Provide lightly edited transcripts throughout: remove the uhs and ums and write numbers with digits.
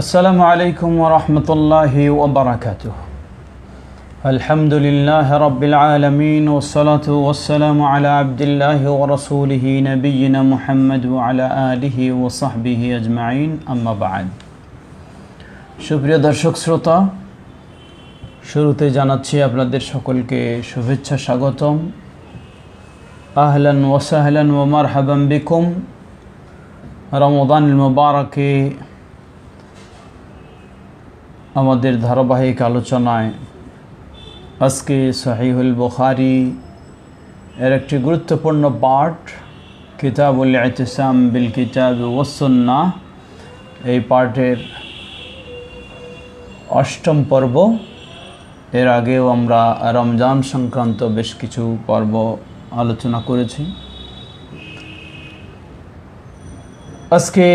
السلام عليكم ورحمة الله وبركاته. الحمد لله رب العالمين والصلاة والسلام على عبد الله ورسوله نبينا محمد وعلى آله وصحبه أجمعين أما بعد. সুপ্রিয় দর্শক শ্রোতা, শুরুতে জানাচ্ছি আপনাদের সকলকে শুভেচ্ছা স্বাগতম। আহলান ওয়া সাহলান ওয়া মারহাবান বিকুম। রমাদানুল মুবারকে আমাদের ধারাবাহিক আলোচনায় আজকে সহিহুল বুখারী এর একটি গুরুত্বপূর্ণ পাঠ কিতাবুল ইতিসাম বিল কিতাব ওয়াস সুন্নাহ, এই পাঠের অষ্টম পর্ব। এর আগেও আমরা রমজান সংক্রান্ত বেশ কিছু পর্ব আলোচনা করেছি। আজকে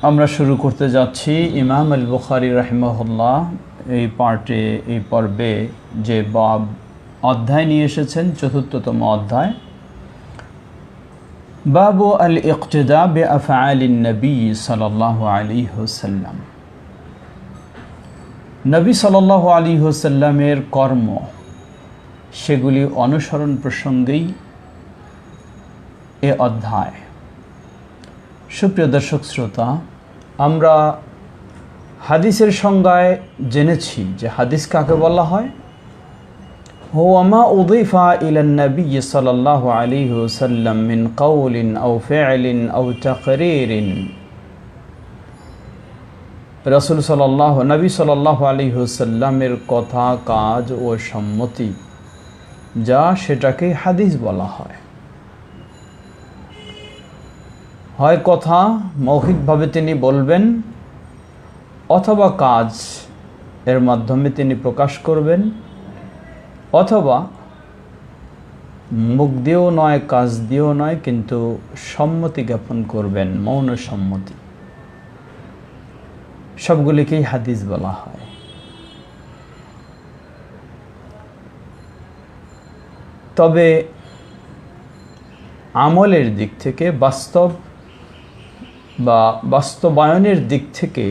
আমরা শুরু করতে যাচ্ছি ইমাম আল বুখারী রাহিমাহুল্লাহ এই পর্বে যে বাব অধ্যায় নিয়ে এসেছেন, চতুর্থতম অধ্যায়, বাবু আল ইকতিদা বিআফআলিন নবী সাল্লাল্লাহু আলাইহি ওয়াসাল্লাম। নবী সাল্লাল্লাহু আলাইহি ওয়াসাল্লামের কর্ম, সেগুলি অনুসরণ প্রসঙ্গেই এ অধ্যায়। সুপ্রিয় দর্শক শ্রোতা, আমরা হাদিসের সংজ্ঞায় জেনেছি যে হাদিস কাকে বলা হয়। হুয়া মা উযিফা ইলান নবী সাল্লাল্লাহু আলাইহি ওয়াসাল্লাম মিন কাওলিন আও ফি'লিন আও তাকরীরিন। নবী সাল্লাল্লাহু আলাইহি ওয়াসাল্লামের কথা, কাজ ও সম্মতি যা, সেটাকে হাদিস বলা হয়। হয় কথা মৌখিকভাবে তিনি বলবেন, অথবা কাজ এর মাধ্যমে তিনি প্রকাশ করবেন, অথবা মুখ দিয়েও নয়, কাজ দিয়েও নয়, কিন্তু সম্মতি জ্ঞাপন করবেন, মৌন সম্মতি। সবগুলিকেই হাদিস বলা হয়। তবে আমলের দিক থেকে, বাস্তবায়নের দিক থেকে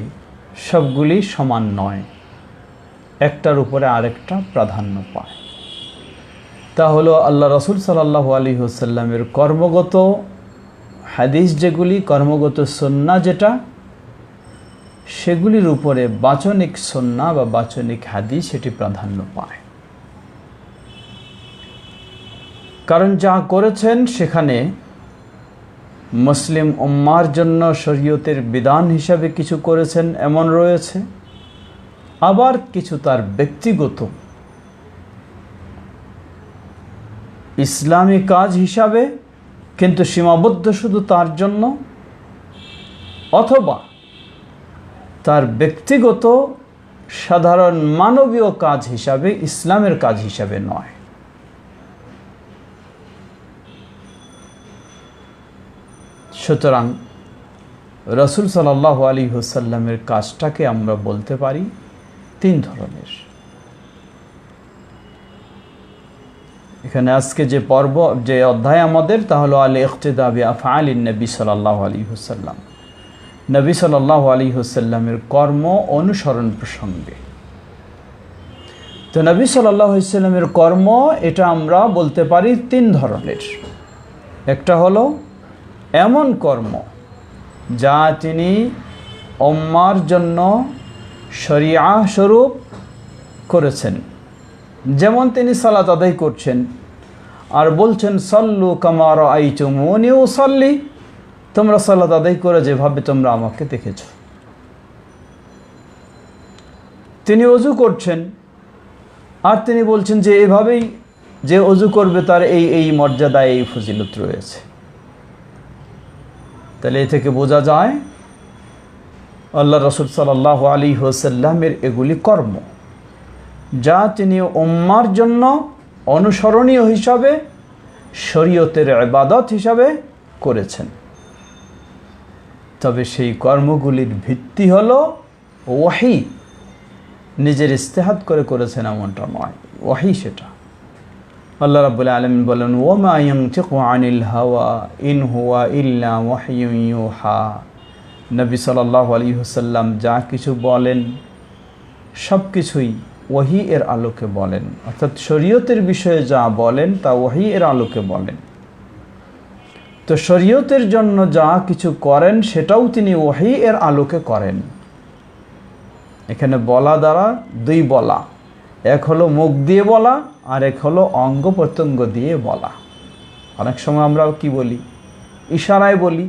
সবগুলি সমান নয়, একটার উপরে আরেকটা প্রাধান্য পায়। তা হলো আল্লাহ রাসূল সাল্লাল্লাহু আলাইহি ওয়াসাল্লামের কর্মগত হাদিস যেগুলি, কর্মগত সুন্নাহ যেটা, সেগুলির উপরে বাচনিক সুন্নাহ বা বাচনিক হাদিস সেটি প্রাধান্য পায়। কারণ যা করেছেন সেখানে মুসলিম উম্মার জন্য শরীয়তের বিধান হিসাবে কিছু করেছেন এমন রয়েছে, আবার কিছু তার ব্যক্তিগত ইসলামী কাজ হিসাবে, কিন্তু সীমাবদ্ধ শুধু তার জন্য, অথবা তার ব্যক্তিগত সাধারণ মানবীয় কাজ হিসাবে, ইসলামের কাজ হিসাবে নয়। সুতরাং রাসূল সাল্লাল্লাহু আলাইহি ওয়াসাল্লামের কাজটাকে আমরা বলতে পারি তিন ধরনের। এখানে আজকে যে অধ্যায় আমাদের, তা হলো আল ইকতিদা বিআফআলিন নবী সাল্লাল্লাহু আলাইহি ওয়াসাল্লাম, নবী সাল্লাল্লাহু আলাইহি ওয়াসাল্লামের কর্ম অনুসরণ প্রসঙ্গে। তো নবী সাল্লাল্লাহু আলাইহি ওয়াসাল্লামের কর্ম, এটা আমরা বলতে পারি তিন ধরনের। একটা হলো এমন কর্ম যা তিনি উম্মার জন্য শরিয়া স্বরূপ করেছেন, যেমন তিনি সালাত আদায় করছেন আর বলছেন সাল্লু কামা রাআইতুমুনি উসাল্লি, তোমরা সালাত আদায় করে যেভাবে তোমরা আমাকে দেখেছ। তিনি ওযু করছেন আর তিনি বলছেন যে এভাবেই যে ওযু করবে তার এই মর্যাদা, এই ফজিলত রয়েছে। তাহলে এ থেকে বোঝা যায় আল্লাহ রাসূল সাল্লাল্লাহু আলাইহি ওয়াসাল্লামের এগুলি কর্ম যা তিনি উম্মার জন্য অনুসরণীয় হিসাবে, শরীয়তের ইবাদত হিসাবে করেছেন। তবে সেই কর্মগুলির ভিত্তি হলো ওয়াহী, নিজের ইজতিহাদ করে করেছেন এমনটা নয়, ওয়াহী সেটা। আল্লাহ রাব্বুল আলামিন বলেন, ওয়ামা ইয়ানতিকু আনিল হাওয়া ইন হুয়া ইল্লা ওয়াহয়ুন ইউহা, নবী সাল্লাল্লাহু আলাইহি ওয়াসাল্লাম যা কিছু বলেন সব কিছুই ওহী এর আলোকে বলেন, অর্থাৎ শরীয়তের বিষয়ে যা বলেন তা ওহী এর আলোকে বলেন। তো শরীয়তের জন্য যা কিছু করেন সেটাও তিনি ওহী এর আলোকে করেন। এখানে বলা দ্বারা দুই বলা, এক হলো মুখ দিয়ে বলা আর এক হলো অঙ্গ প্রত্যঙ্গ দিয়ে বলা। অনেক সময় আমরা কি বলি, ইশারায় বলি।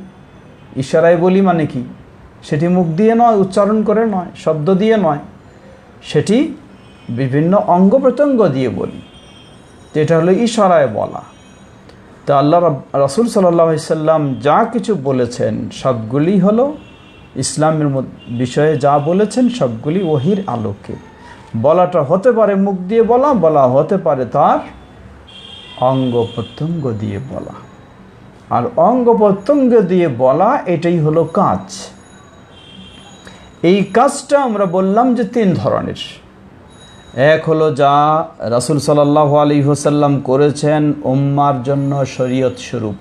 ইশারায় বলি মানে কি, সেটি মুখ দিয়ে নয়, উচ্চারণ করে নয়, শব্দ দিয়ে নয়, সেটি বিভিন্ন অঙ্গ প্রত্যঙ্গ দিয়ে বলি। এটা হলো ইশারায় বলা। তো আল্লাহ রাসূল সাল্লাল্লাহু আলাইহি সাল্লাম যা কিছু বলেছেন সবগুলি হলো ইসলামের বিষয়ে যা বলেছেন সবগুলি ওহীর আলোকে। বলাটা হতে পারে মুখ দিয়ে বলা, বলা হতে পারে তার অঙ্গ প্রত্যঙ্গ দিয়ে বলা। আর অঙ্গ প্রত্যঙ্গ দিয়ে বলা এটাই হলো কাজ। এই কাজটা আমরা বললাম যে তিন ধরনের। এক হলো যা রাসূল সাল্লাল্লাহু আলাইহি ওয়াসাল্লাম করেছেন উম্মার জন্য শরীয়ত স্বরূপ,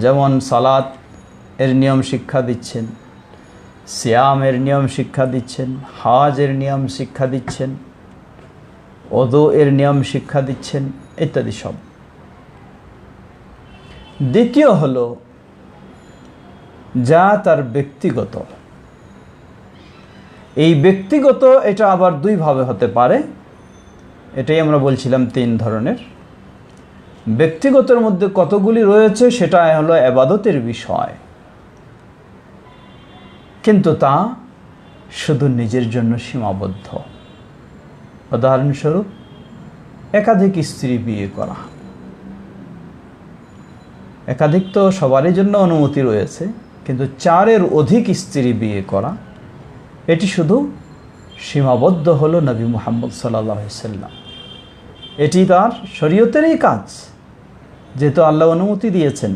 যেমন সালাত এর নিয়ম শিক্ষা দিচ্ছেন, সিয়ামের নিয়ম শিক্ষা দিচ্ছেন, হজের নিয়ম শিক্ষা দিচ্ছেন, ওযু এর নিয়ম শিক্ষা দিচ্ছেন ইত্যাদি সব। দ্বিতীয় হলো যা তার ব্যক্তিগত। এই ব্যক্তিগত এটা আবার দুইভাবে হতে পারে, এটাই আমরা বলছিলাম তিন ধরনের। ব্যক্তিগতের মধ্যে কতগুলি রয়েছে সেটা হলো ইবাদতের বিষয়, কিন্তু তা শুধু নিজের জন্য সীমাবদ্ধ। উদাহরণস্বরূপ একাধিক স্ত্রী বিয়ে করা। একাধিক তো সবারই জন্য অনুমতি রয়েছে, কিন্তু 4-এর অধিক স্ত্রী বিয়ে করা এটি শুধু সীমাবদ্ধ হলো নবী মুহাম্মদ সাল্লাল্লাহু আলাইহি ওয়াসাল্লাম। এটি তার শরীয়তেরই কাজ, যেহেতু আল্লাহ অনুমতি দিয়েছেন,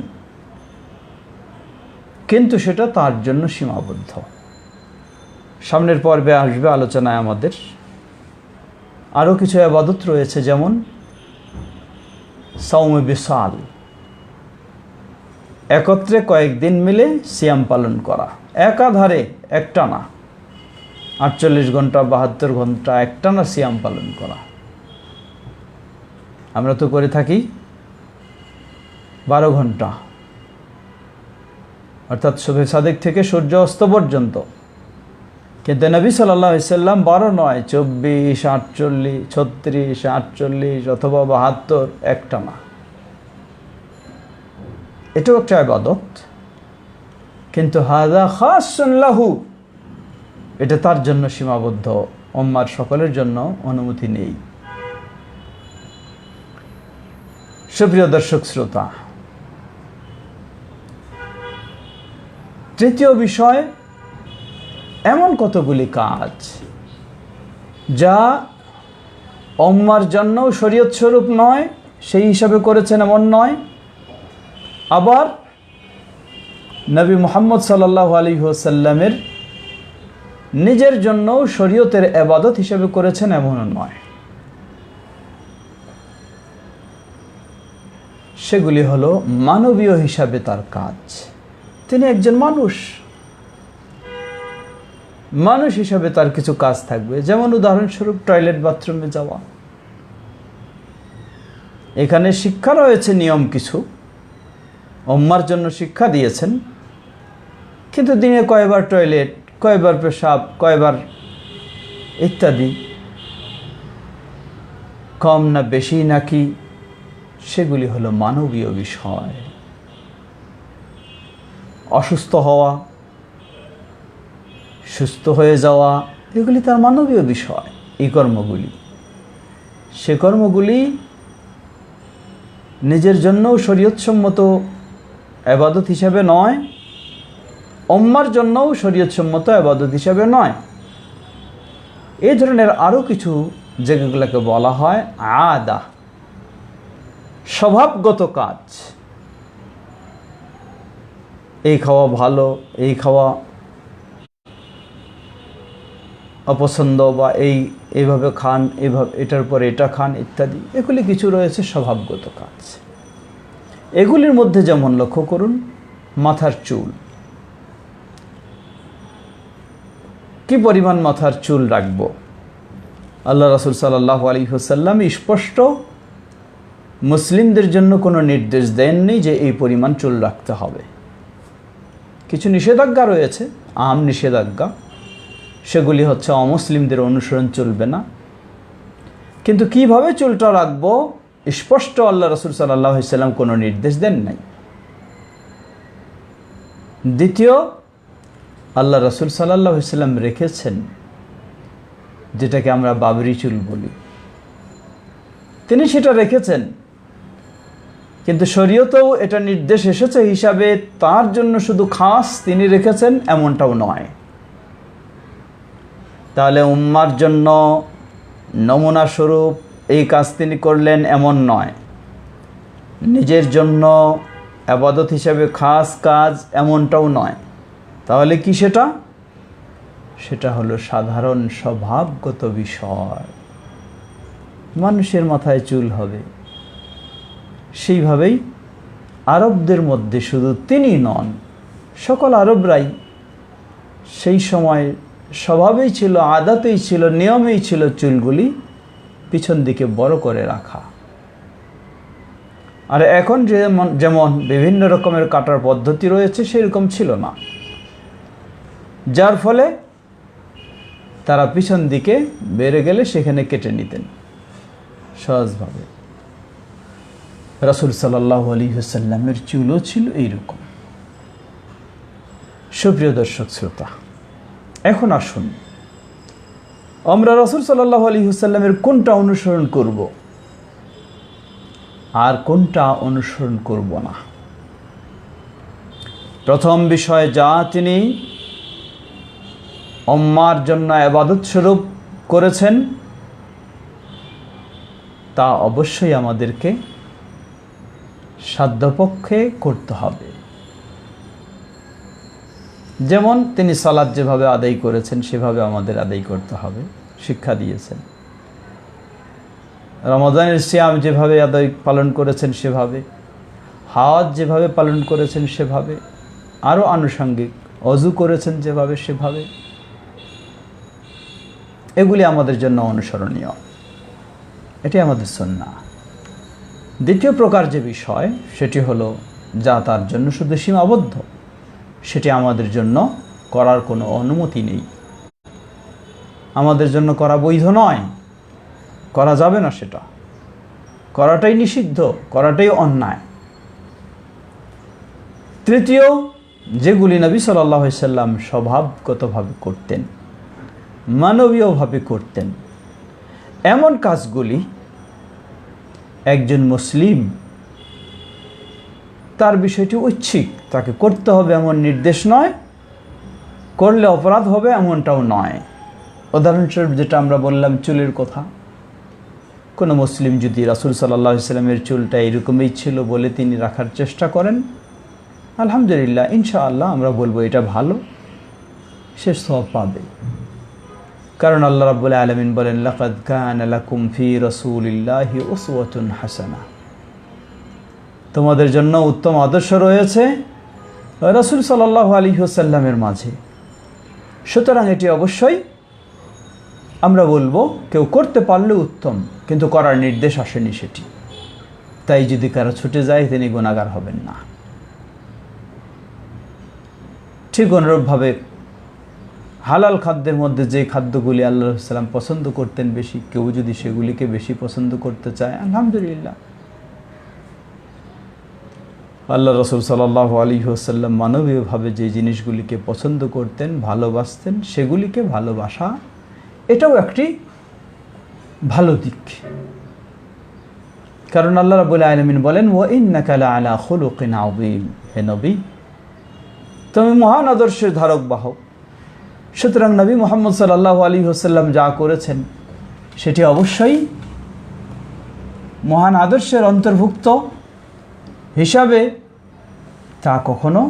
কিন্তু সেটা তার জন্য সীমাবদ্ধ। সামনের পর্বে আসবে আলোচনায় আমাদের আরও কিছু ইবাদত রয়েছে, যেমন সাওমে বিসাল, একত্রে কয়েকদিন মিলে সিয়াম পালন করা, একাধারে একটানা 48 ঘন্টা 72 ঘন্টা একটানা সিয়াম পালন করা। আমরা তো করে থাকি 12 ঘন্টা, অর্থাৎ শুভে সাদেক থেকে সূর্য অস্ত পর্যন্ত। কিন্তু নবী সাল্লাল্লাহু আলাইহি ওয়াসাল্লাম 12 নয়, 24, 48, 36, 48 অথবা 72 একটানা। এটাও একটা ইবাদত, কিন্তু হাযা খাসুন লাহু, এটা তার জন্য সীমাবদ্ধ, উম্মার সকলের জন্য অনুমতি নেই। সুপ্রিয় দর্শক শ্রোতা, তৃতীয় বিষয়, এমন কতগুলি কাজ যা উম্মার জন্য শরীয়ত স্বরূপ নয়, সেই হিসাবে করেছেন এমন নয়, আবার নবী মুহাম্মদ সাল্লাল্লাহু আলাইহি ওয়াসাল্লামের নিজের জন্য শরীয়তের ইবাদত হিসেবে করেছেন এমনও নয়। সেগুলি হলো মানবীয় হিসাবে তার কাজ। তিনি একজন মানুষ, মানুষ হিসাবে তার কিছু কাজ থাকবে, যেমন উদাহরণস্বরূপ টয়লেট বাথরুমে যাওয়া। এখানে শিক্ষা রয়েছে, নিয়ম কিছু উম্মার জন্য শিক্ষা দিয়েছেন, কিন্তু দিনে কয়বার টয়লেট, কয়বার পেশাব, কয়বার ইত্যাদি, কম না বেশি নাকি, সেগুলি হলো মানবীয় বিষয়। অসুস্থ হওয়া, সুস্থ হয়ে যাওয়া, এগুলি তার মানবীয় বিষয়। এই কর্মগুলি, সে কর্মগুলি নিজের জন্যও শরীয়তসম্মত ইবাদত হিসাবে নয়, উম্মার জন্যও শরীয়তসম্মত ইবাদত হিসাবে নয়। এই ধরনের আরও কিছু যেগুলোকে বলা হয় আদা, স্বভাবগত কাজ। এই খাওয়া ভালো, এই খাওয়া অপছন্দ, বা এইভাবে খান, এইভাবে এটার পরে এটা খান ইত্যাদি, এগুলি কিছু রয়েছে স্বভাবগত কাজ। এগুলির মধ্যে যেমন লক্ষ্য করুন, মাথার চুল, কি পরিমাণ মাথার চুল রাখব? আল্লাহ রাসূল সাল্লাল্লাহু আলাইহি ওয়াসাল্লাম স্পষ্ট মুসলিমদের জন্য কোনো নির্দেশ দেননি যে এই পরিমাণ চুল রাখতে হবে। কিছু নিষেধাজ্ঞা রয়েছে, আম নিষেধাজ্ঞা, সেগুলি হচ্ছে অমুসলিমদের অনুসরণ চলবে না। কিন্তু কিভাবে চুলটা রাখবো স্পষ্ট আল্লাহ রাসূল সাল্লাল্লাহু আলাইহি ওয়াসাল্লাম কোনো নির্দেশ দেন নাই। দ্বিতীয়, আল্লাহ রাসূল সাল্লাল্লাহু আলাইহি ওয়াসাল্লাম রেখেছেন যেটাকে আমরা বাবরি চুল বলি, তিনি সেটা রেখেছেন, কিন্তু শরীয়তেও এটা নির্দেশ এসেছে হিসাবে তার জন্য শুধু খাস তিনি রেখেছেন এমনটাও নয়। তাহলে উম্মার জন্য নমুনা স্বরূপ এই কাজ তিনি করলেন এমন নয়, নিজের জন্য ইবাদত হিসাবে খাস কাজ এমনটাও নয়। তাহলে কি সেটা? সেটা হলো সাধারণ স্বভাবগত বিষয়। মানুষের মাথায় চুল হবে, সেইভাবেই আরবদের মধ্যে শুধু তিনি নন, সকল আরবরাই সেই সময় স্বভাবেই ছিল, আদাতেই ছিল, নিয়মেই ছিল চুলগুলি পিছন দিকে বড় করে রাখা। আর এখন যেমন বিভিন্ন রকমের কাটার পদ্ধতি রয়েছে সেরকম ছিল না, যার ফলে তারা পিছন দিকে বেড়ে গেলে সেখানে কেটে নিতেন সহজভাবে। রাসূল সাল্লাল্লাহু আলাইহি ওয়াসাল্লামের চুলও ছিল এইরকম। সুপ্রিয় দর্শক শ্রোতা, এখন আসুন আমরা রাসূল সাল্লাল্লাহু আলাইহি ওয়াসাল্লামের কোনটা অনুসরণ করব আর কোনটা অনুসরণ করব না। প্রথম বিষয়, যা তিনি উম্মার জন্য ইবাদত স্বরূপ করেছেন তা অবশ্যই আমাদেরকে সাধ্যপক্ষে করতে হবে। যেমন তিনি সালাত যেভাবে আদায় করেছেন সেভাবে আমাদের আদায় করতে হবে, শিক্ষা দিয়েছেন। রমাদানের সিয়াম যেভাবে আদায় পালন করেছেন সেভাবে, হজ যেভাবে পালন করেছেন সেভাবে, আরও আনুষঙ্গিক ওযু করেছেন যেভাবে সেভাবে, এগুলি আমাদের জন্য অনুসরণীয়, এটি আমাদের সুন্নাহ। দ্বিতীয় প্রকার যে বিষয় সেটি হলো যা তার জন্য শুধু সীমাবদ্ধ, সেটি আমাদের জন্য করার কোনো অনুমতি নেই, আমাদের জন্য করা বৈধ নয়, করা যাবে না, সেটা করাটাই নিষিদ্ধ, করাটাই অন্যায়। তৃতীয়, যেগুলি নবী সাল্লাল্লাহু আলাইহি ওয়াসাল্লাম স্বভাবগতভাবে করতেন, মানবীয়ভাবে করতেন, এমন কাজগুলি একজন মুসলিম তার বিষয়টি ঐচ্ছিক, তাকে করতে হবে এমন নির্দেশ নয়, করলে অপরাধ হবে এমনটাও নয়। উদাহরণস্বরূপ যেটা আমরা বললাম চুলের কথা, কোনো মুসলিম যদি রাসূল সাল্লাল্লাহু আলাইহি ওয়াসাল্লামের চুলটা এরকমই ছিল বলে তিনি রাখার চেষ্টা করেন, আলহামদুলিল্লাহ, ইনশাআল্লাহ আমরা বলবো এটা ভালো, সে সওয়াব পাবে। কারণ আল্লাহ রাব্বুল আলামিন বলেন, লাকাদ কানা লাকুম ফি রাসূলিল্লাহি উসওয়াতুন হাসানাহ, তোমাদের জন্য উত্তম আদর্শ রয়েছে রাসূল সাল্লাল্লাহু আলাইহি ওয়াসাল্লামের মাঝে। সুতরাং এটি অবশ্যই আমরা বলবো কেউ করতে পারলে উত্তম, কিন্তু করার নির্দেশ আসেনি সেটি, তাই যদি কারো ছুটে যায় তিনি গুনাহগার হবেন না। ঠিক অনুরূপভাবে হালাল খাদ্যের মধ্যে যে খাদ্যগুলি আল্লাহ রাসূল সাল্লাল্লাহু আলাইহি ওয়াসাল্লাম পছন্দ করতেন বেশি, কেউ যদি সেগুলিকে বেশি পছন্দ করতে চায়, আলহামদুলিল্লাহ। আল্লাহ রাসূল সাল্লাল্লাহু আলাইহি ওয়াসাল্লাম মানবীয়ভাবে যে জিনিসগুলিকে পছন্দ করতেন, ভালোবাসতেন, সেগুলিকে ভালোবাসা এটাও একটি ভালো দিক। কারণ আল্লাহ রাব্বুল আলামিন বলেন, ওয়া ইন্নাকা লাআলা খুলুকিন আযীম, হে নবী তুমি মহান আদর্শের ধারক বাহক। সুতরাং নবী মুহাম্মদ সাল্লাল্লাহু আলাইহি ওয়াসাল্লাম যা করেছেন সেটি অবশ্যই মহান আদর্শের অন্তর্ভুক্ত হিসাবে তা কখনো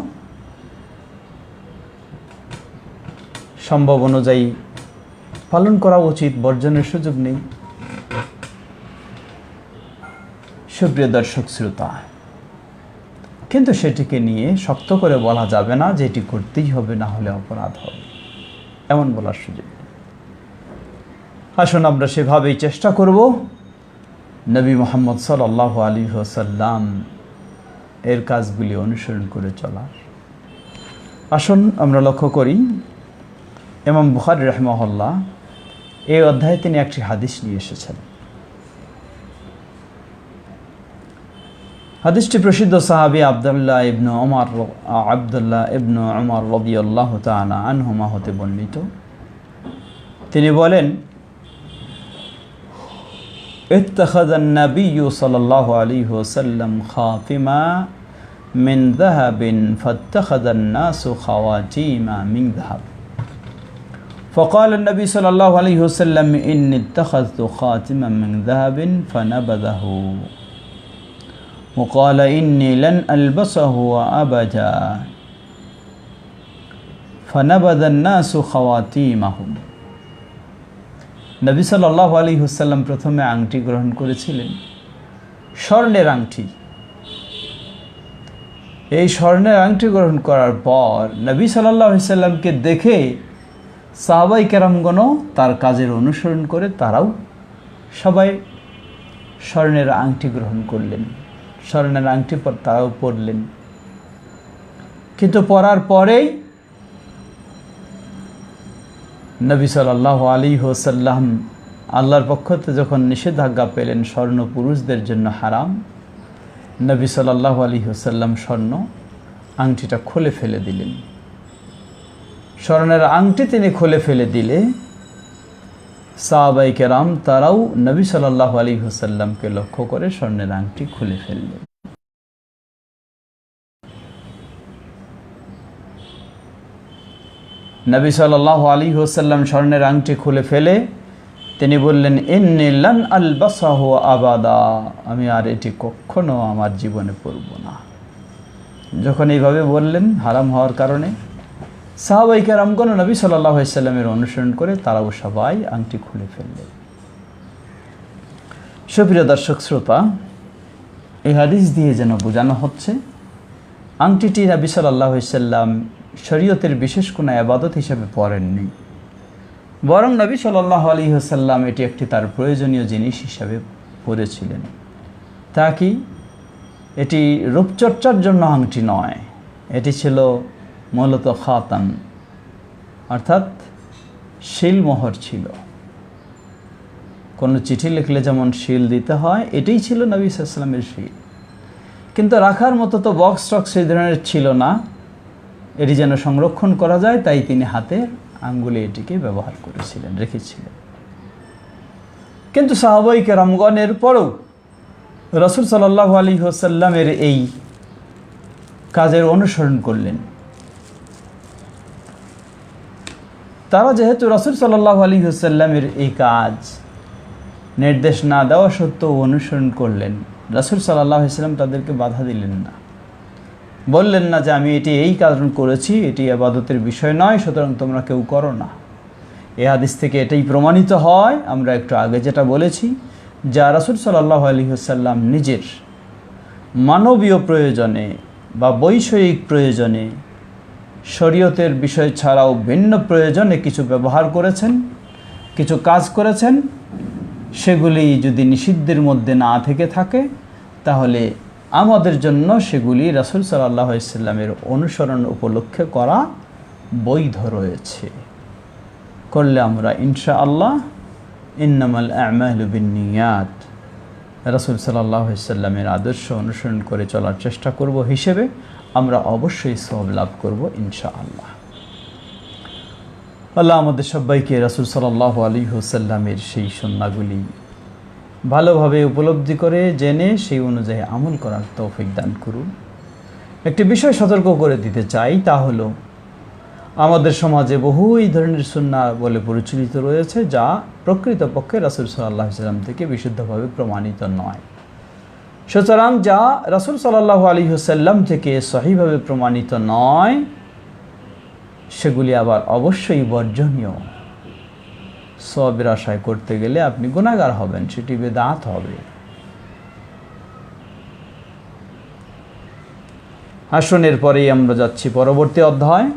সম্ভব অনুযায়ী পালন করা উচিত, বর্জনের সুযোগ নেই। সুপ্রিয় দর্শক শ্রোতা, কিন্তু সেটিকে নিয়ে শক্ত করে বলা যাবে না যে এটি করতেই হবে, না হলে অপরাধ হবে। এমন বলার সুযোগ নেই। আসুন আমরা সেভাবেই চেষ্টা করব নবী মুহাম্মদ সাল্লাল্লাহু আলাইহি ওয়াসাল্লাম এর কাজগুলি অনুসরণ করে চলার। আসুন আমরা লক্ষ্য করি, ইমাম বুখারী রাহিমাহুল্লাহ এই অধ্যায়ে তিনি একটি হাদিস নিয়ে এসেছেন। হাদিসটি প্রসিদ্ধ সাহাবী আব্দুল্লাহ ইবনে উমর রাদিয়াল্লাহু তাআলা আনহুমা হতে বর্ণিত। তিনি বলেন, ইত্তাখাযান নাবিয়্যু সাল্লাল্লাহু আলাইহি ওয়াসাল্লাম খাতিমা মিন যাহাবিন ফাত্তাখাযান নাসু খাওয়াতিমা মিন যাহাব। فقال النبي صلى الله عليه وسلم إني اتخذت خاتما من ذهب فنبذه وقال إني لن ألبسه أبدا فنبذ الناس خواتيمهم। নবী সাল্লাল্লাহু আলাইহি ওয়াসাল্লাম প্রথমে আংটি গ্রহণ করেছিলেন, স্বর্ণের আংটি। এই স্বর্ণের আংটি গ্রহণ করার পর নবী সাল্লাল্লাহু আলাইহি ওয়াসাল্লামকে দেখে সাহাবাই কেরামগণও তার কাজের অনুসরণ করে তারাও সবাই স্বর্ণের আংটি গ্রহণ করলেন, স্বর্ণের আংটি তারাও পরলেন। কিন্তু পরার পরেই নবী সাল্লাল্লাহু আলাইহি ওয়াসাল্লাম আল্লাহর পক্ষ থেকে যখন নিষেধাজ্ঞা পেলেন স্বর্ণ পুরুষদের জন্য হারাম, নবী সাল্লাল্লাহু আলাইহি ওয়াসাল্লাম স্বর্ণ আংটিটা খুলে ফেলে দিলেন। স্বর্ণের আংটি তিনি খুলে ফেলে দিলে সাহাবায়ে কেরাম তারাও নবী সাল্লাল্লাহু আলাইহি ওয়াসাল্লামকে লক্ষ্য করে স্বর্ণের আংটি খুলে ফেললেন। নবী সাল্লাল্লাহু আলাইহি ওয়াসাল্লাম স্বর্ণের আংটি খুলে ফেলে তিনি বললেন, ইন্নী লান আলবাসাহু আবাদা, আমি আর এটি কখনো আমার জীবনে পরব না। যখন এইভাবে বললেন হারাম হওয়ার কারণে, সাহাবায়ে কেরামগণ নবী সাল্লাল্লাহু আলাইহি ওয়াসাল্লামের অনুসরণ করে তারাও সবাই আংটি খুলে ফেললেন। সুপ্রিয় দর্শক শ্রোতা, এই হাদিস দিয়ে যেন বোঝানো হচ্ছে আংটিটি নবী সাল্লাল্লাহু আলাইহি ওয়াসাল্লাম শরীয়তের বিশেষ কোনো ইবাদত হিসেবে পরেননি, বরং নবী সাল্লাল্লাহু আলাইহি ওয়াসাল্লাম এটি একটি তার প্রয়োজনীয় জিনিস হিসাবে পরেছিলেন। তা কি, এটি রূপচর্চার জন্য আংটি নয়, এটি ছিল মূলত খাতাম, অর্থাৎ শিলমোহর ছিল। কোনো চিঠি লিখলে যেমন শিল দিতে হয়, এটাই ছিল নবী সাল্লাল্লাহু আলাইহি ওয়াসাল্লামের শিল। কিন্তু রাখার মতো তো বক্স টক্স সেই ধরনের ছিল না, এটি যেন সংরক্ষণ করা যায় তাই তিনি হাতের আঙ্গুলে এটিকে ব্যবহার করেছিলেন, রেখেছিলেন। কিন্তু সাহাবায়ে কেরামগণের পরেও রাসূল সাল্লাল্লাহু আলাইহি ওয়াসাল্লামের এই কাজের অনুসরণ করলেন। তারা যেহেতু রাসূল সাল্লাল্লাহু আলাইহি ওয়াসাল্লামের এই কাজ নির্দেশ না দেওয়া সত্ত্বেও অনুসরণ করলেন, রাসূল সাল্লাল্লাহু আলাইহি ওয়াসাল্লাম তাদেরকে বাধা দিলেন না, বললেন না যে আমি এটি এই কারণ করেছি, এটি ইবাদতের বিষয় নয়, সুতরাং তোমরা কেউ করো না। এই হাদিস থেকে এটাই প্রমাণিত হয়, আমরা একটু আগে যেটা বলেছি, যা রাসূল সাল্লাল্লাহু আলাইহি ওয়াসাল্লাম নিজের মানবীয় প্রয়োজনে বা বৈষয়িক প্রয়োজনে, শরীয়তের বিষয় ছাড়াও ভিন্ন প্রয়োজনে কিছু ব্যবহার করেছেন, কিছু কাজ করেছেন, সেগুলি যদি নিষিদ্ধের মধ্যে না থেকে থাকে তাহলে আমাদের জন্য সেগুলি রাসূল সাল্লাল্লাহু আলাইহি ওয়াসাল্লামের অনুসরণ উপলক্ষে করা বৈধ রয়েছে। করলে আমরা ইনশাআল্লাহ ইন্নামাল আ'মালু বিন্নিয়াত রাসূল সাল্লাল্লাহু আলাইহি ওয়াসাল্লামের আদর্শ অনুসরণ করে চলার চেষ্টা করব হিসেবে আমরা অবশ্যই সওয়াব লাভ করব ইনশাআল্লাহ। আল্লাহ আমাদের সবাইকে রাসূল সাল্লাল্লাহু আলাইহি ওয়াসাল্লামের সেই সুন্নাহগুলি ভালোভাবে উপলব্ধি করে জেনে সেই অনুযায়ী আমল করার তৌফিক দান করুন। একটি বিষয় সতর্ক করে দিতে চাই, তা হলো আমাদের সমাজে বহু এই ধরনের সুন্নাহ বলে পরিচালিত রয়েছে যা প্রকৃতপক্ষে রাসূল সাল্লাল্লাহু আলাইহি ওয়াসাল্লাম থেকে বিশুদ্ধভাবে প্রমাণিত নয়। সুতরাং যা রাসূল সাল্লাল্লাহু আলাইহি ওয়াসাল্লাম থেকে সহিভাবে প্রমাণিত নয় সেগুলি আবার অবশ্যই বর্জনীয়। সওয়াবের আশায় করতে গেলে আপনি গুনাহগার হবেন, সেটি বিদআত হবে। আসুন এরপরেই আমরা যাচ্ছি পরবর্তী অধ্যায়।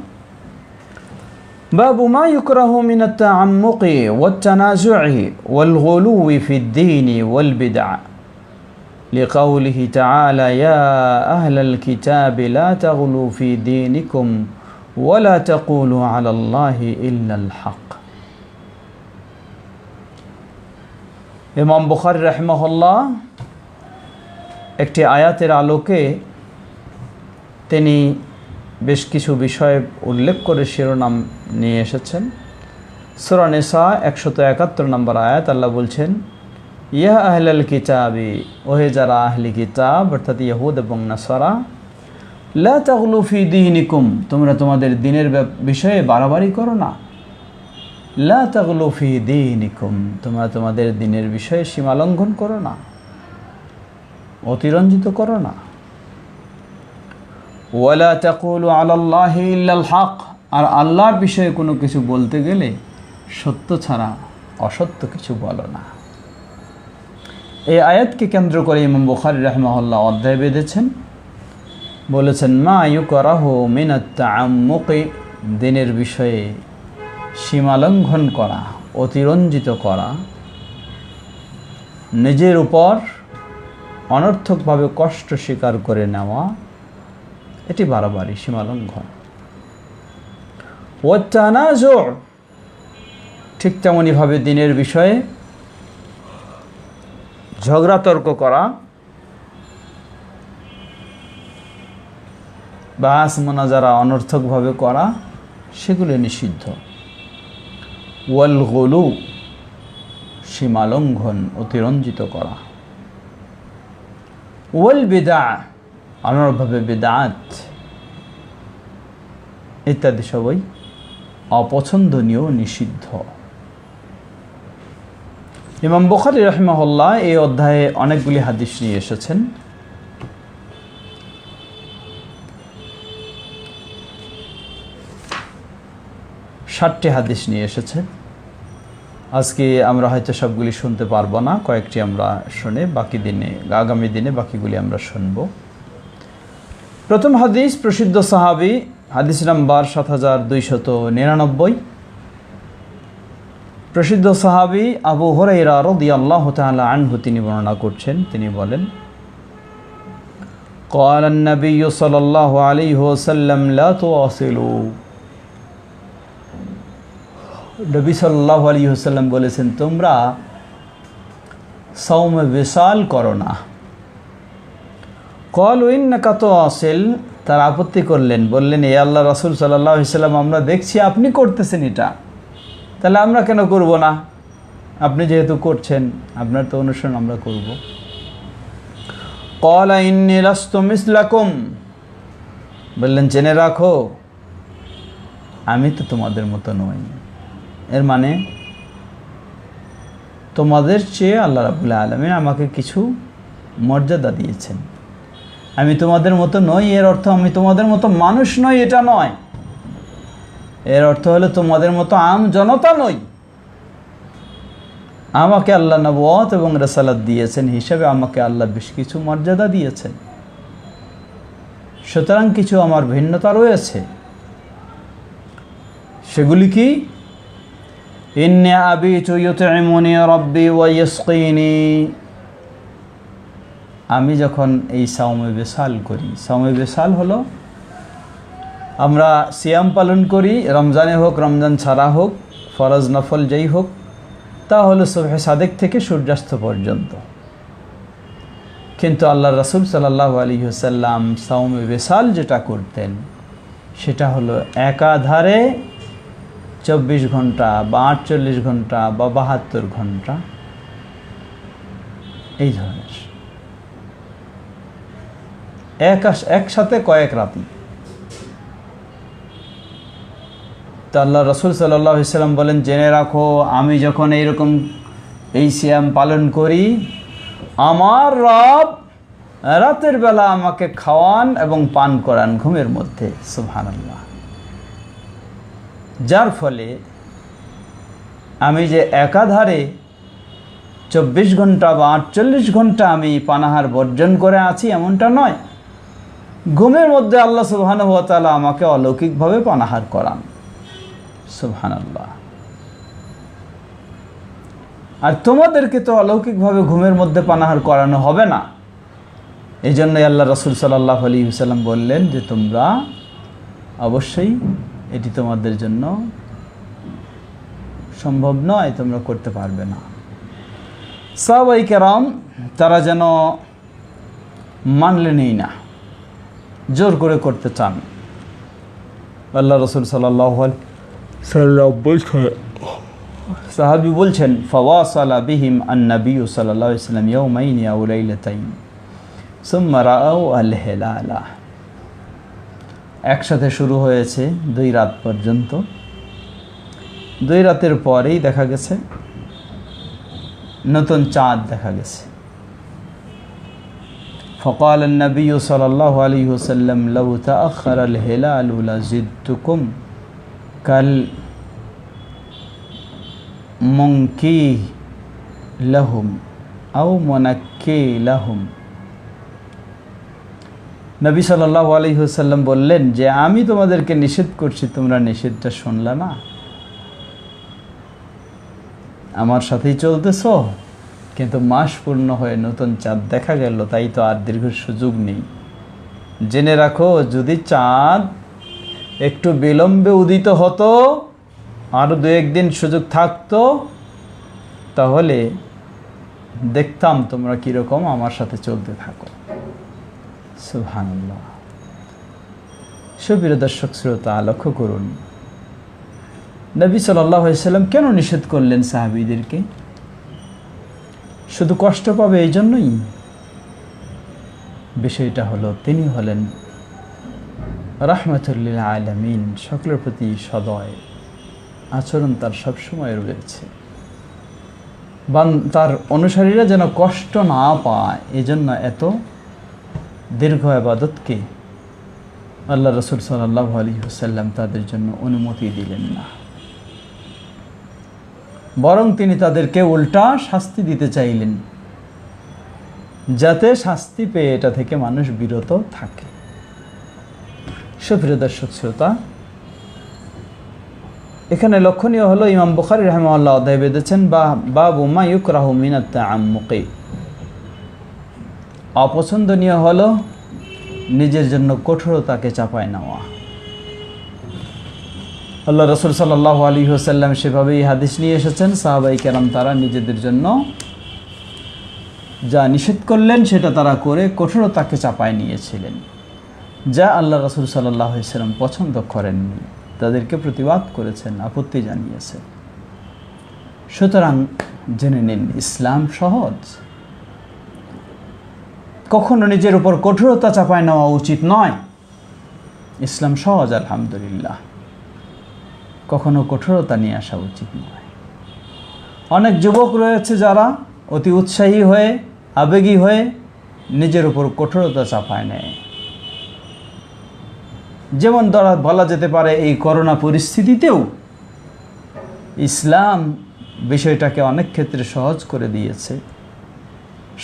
باب ما يكره من التعمق والتنازع والغلو في الدين والبدع لقوله تعالى يا أهل الكتاب لا تغلوا في دينكم ولا تقولوا على الله إلا الحق ইমাম বুখারী রাহিমাহুল্লাহ একটি আয়াতের আলোকে তিনি বেশ কিছু বিষয় উল্লেখ করে শিরোনাম নিয়ে এসেছেন। সূরা নিসা 171 নম্বর আয়াত আল্লাহ বলছেন ইয়া আহলাল কিতাবি, ওহে যারা আহলি কিতাব অর্থাৎ ইহুদ এবং নাসারা, লা তাগলু ফি দীনিকুম, তোমরা তোমাদের দ্বীনের বিষয়ে বাড়াবাড়ি করো না। লা তাগলু ফি দীনিকুম, তোমরা তোমাদের দ্বীনের বিষয়ে সীমা লঙ্ঘন করো না, অতিরঞ্জিত করো না। ওয়ালা তাকুলু আলাল্লাহি ইল্লাল হক, আর আল্লাহর বিষয়ে কোনো কিছু বলতে গেলে সত্য ছাড়া অসত্য কিছু বলো না। এই আয়াতকে কেন্দ্র করে ইমাম বুখারী রাহিমাহুল্লাহ অধ্যায় বেঁধেছেন, বলেছেন মা ইউকরাহু মিনাত তাআম্মুকি, দ্বীনের বিষয়ে সীমালঙ্ঘন করা, অতিরঞ্জিত করা, নিজের উপর অনর্থকভাবে কষ্ট স্বীকার করে নেওয়া, এটি বাড়াবাড়ি, সীমালঙ্ঘন। ওয়া তানাজু, ঠিক তেমনইভাবে দ্বীনের বিষয়ে ঝগড়া তর্ক করা, বাস মুনাজারা অনর্থকভাবে করা, সেগুলো নিষিদ্ধ। ওয়াল গুলু, সীমালঙ্ঘন, অতিরঞ্জিত করা। ওয়াল বিদআ, অনর্থকভাবে বিদআত ইত্যাদি সবই অপছন্দনীয়, নিষিদ্ধ। ইমাম বুখারী রাহিমাহুল্লাহ এই অধ্যায়ে অনেকগুলি হাদিস নিয়ে এসেছেন। ষাটটি হাদিস নিয়ে এসেছে। আজকে আমরা হয়তো সবগুলি শুনতে পারবো না, কয়েকটি আমরা শুনে আগামী দিনে বাকিগুলি আমরা শুনব। প্রথম হাদিস, প্রসিদ্ধ সাহাবী, হাদিস নাম্বার 7299, প্রসিদ্ধ সাহাবী আবু হুরায়রা রাদিয়াল্লাহু তাআলা আনহু তিনি বর্ণনা করছেন, তিনি বলেন قال النبي صلى الله عليه وسلم لا تواصلوا, নবী সাল্লাল্লাহু আলাইহি ওয়াসাল্লাম বলেছেন তোমরা সাওমে বিসাল করো না। ক্বালু ইন্নাকা তুওয়াসিল, তারা আপত্তি করলেন, বললেন এ আল্লাহ রাসূল সাল্লাল্লাহু আলাইহি ওয়াসাল্লাম আমরা দেখছি আপনি করতেছেন এটা, তাহলে আমরা কেন করব না? আপনি যেহেতু করছেন আপনার তো অনুসরণ আমরা করব। ক্বালা ইন্নী লাস্তু মিসলাকুম, বললেন জেনে রাখো আমি তো তোমাদের মতো নই। এর মানে তোমাদের চেয়ে আল্লাহ রাব্বুল আলামিন আমাকে কিছু মর্যাদা দিয়েছেন, আমি তোমাদের মতো নই। এর অর্থ আমি তোমাদের মতো মানুষ নই এটা নয়, এর অর্থ হলো তোমাদের মতো আম জনতা নই। আমাকে আল্লাহ নবুয়ত এবং রিসালাত দিয়েছেন হিসাবে আমাকে আল্লাহ বেশ কিছু মর্যাদা দিয়েছেন, সুতরাং কিছু আমার ভিন্নতা রয়েছে। সেগুলি কি? ইন্নী আবিতু ইউতঈমুনি রাব্বি ওয়া ইয়াসকিনি, আমি যখন এই সাওমে বিসাল করি, সাওমে বিসাল হলো আমরা সিয়াম পালন করি, রমজানে হোক রমজান ছাড়া হোক, ফরজ নফল যেই হোক, তা হলো সুবহে সাদেক থেকে সূর্যাস্ত পর্যন্ত। কিন্তু আল্লাহ রাসূল সাল্লাল্লাহু আলাইহি ওয়াসাল্লাম সাওমে বিসাল যেটা করতেন সেটা হলো একাধারে 24 ঘন্টা বা 48 ঘন্টা বা 72 ঘন্টা, এই ধরনের একসাথে কয়েক রাতি। তো আল্লাহ রাসূল সাল্লাল্লাহু আলাইহি ওয়াসাল্লাম বলেন জেনে রাখো আমি যখন এইরকম এই সিয়াম পালন করি, আমার রব রাতের বেলা আমাকে খাওয়ান এবং পান করান ঘুমের মধ্যে, সুবহানাল্লাহ। যার ফলে আমি যে একাধারে 24 ঘন্টা বা 48 ঘন্টা আমি পানাহার বর্জন করে আছি এমনটা নয়, ঘুমের মধ্যে আল্লাহ সুবহানাহু ওয়া তাআলা আমাকে অলৌকিকভাবে পানাহার করান। সুবহানাল্লাহ। আর তোমাদেরকে তো অলৌকিকভাবে ঘুমের মধ্যে পানাহার করানো হবে না, এই জন্যই আল্লাহ রাসূল সাল্লাল্লাহু আলাইহি ওয়াসাল্লাম বললেন যে তোমরা অবশ্যই এটি তোমাদের জন্য সম্ভব নয়, তোমরা করতে পারবে না। সাহাবায়ে কেরাম তারা যেন মানলেনই না, জোর করে করতে চান। আল্লাহ রাসূল সাল্লাল্লাহু আলাইহি ওয়াসাল্লাম বলছেন, সাহাবী বলছেন, ফাওয়াসালা বিহিম আন-নবী সাল্লাল্লাহু আলাইহি ওয়াসাল্লাম ইয়াওমাইনি আও লাইলাতাইন সুম্মা রাআউ আল-হিলালা। একসাথে শুরু হয়েছে 2 রাত পর্যন্ত, 2 রাতের পরেই দেখা গেছে নতুন চাঁদ দেখা গেছে। فقال النبي صلى الله عليه وسلم لو تأخر الهلال لزدتكم كالمنكي لهم أو منكي لهم। নবী সাল্লাল্লাহু আলাইহি ওয়াসাল্লাম বললেন যে আমি তোমাদেরকে নিষেধ করছি, তোমরা নিষেধটা শুনলা না, আমার সাথেই চলতেছো, কিন্তু মাস পূর্ণ হয়ে নতুন চাঁদ দেখা গেল, তাই তো আর দীর্ঘ সুযোগ নেই। জেনে রাখো, যদি চাঁদ একটু বিলম্বে উদিত হতো, আরও 2-1 দিন সুযোগ থাকতো, তাহলে দেখতাম তোমরা কীরকম আমার সাথে চলতে থাকো। সুবহানাল্লাহ। সুপ্রিয় দর্শক শ্রোতা, লক্ষ্য করুন নবী সাল্লাল্লাহু আলাইহি ওয়াসাল্লাম কেন নিষেধ করলেন সাহাবীদেরকে? শুধু কষ্ট পাবে এই জন্যই? বিষয়টা হলো তিনি হলেন রাহমাতুল লিল আলামিন, সকলের প্রতি সদয় আচরণ তার সবসময় রয়েছে। তার অনুসারীরা যেন কষ্ট না পায়, এজন্য এত দীর্ঘ ইবাদতকে আল্লাহ রাসূল সাল্লাল্লাহু আলাইহি ওয়াসাল্লাম তাদের জন্য অনুমতি দিলেন না, বরং তিনি তাদেরকে উল্টা শাস্তি দিতে চাইলেন, যাতে শাস্তি পেয়ে এটা থেকে মানুষ বিরত থাকে। সুপ্রিয় দর্শক শ্রোতা, এখানে লক্ষণীয় হলো ইমাম বুখারী রাহিমাহুল্লাহ অধ্যায় বেঁধেছেন বাবু মা ইউকরাহু মিনাত তাআম্মুকি। অপছন্দনীয় হলো নিজের জন্য কঠোরতাকে চাপায় নেওয়া। আল্লাহ রাসূল সাল্লাল্লাহু আলাইহি ওয়াসাল্লাম সেভাবেই হাদিস নিয়ে এসেছেন। সাহাবায়ে কেরাম তারা নিজেদের জন্য যা নিষেধ করলেন সেটা তারা করে কঠোরতাকে চাপায় নিয়েছিলেন, যা আল্লাহ রাসূল সাল্লাল্লাহু আলাইহি ওয়াসাল্লাম পছন্দ করেননি, তাদেরকে প্রতিবাদ করেছেন, আপত্তি জানিয়েছেন। সুতরাং জেনে নিন, ইসলাম সহজ, কখনো নিজের উপর কঠোরতা চাপায় নেওয়া উচিত নয়। ইসলাম সহজ, আলহামদুলিল্লাহ, কখনো কঠোরতা নিয়ে আসা উচিত নয়। অনেক যুবক রয়েছে যারা অতি উৎসাহী হয়ে, আবেগী হয়ে নিজের উপর কঠোরতা চাপায় নেয়। যেমন বলা যেতে পারে এই করোনা পরিস্থিতিতেও ইসলাম বিষয়টাকে অনেক ক্ষেত্রে সহজ করে দিয়েছে,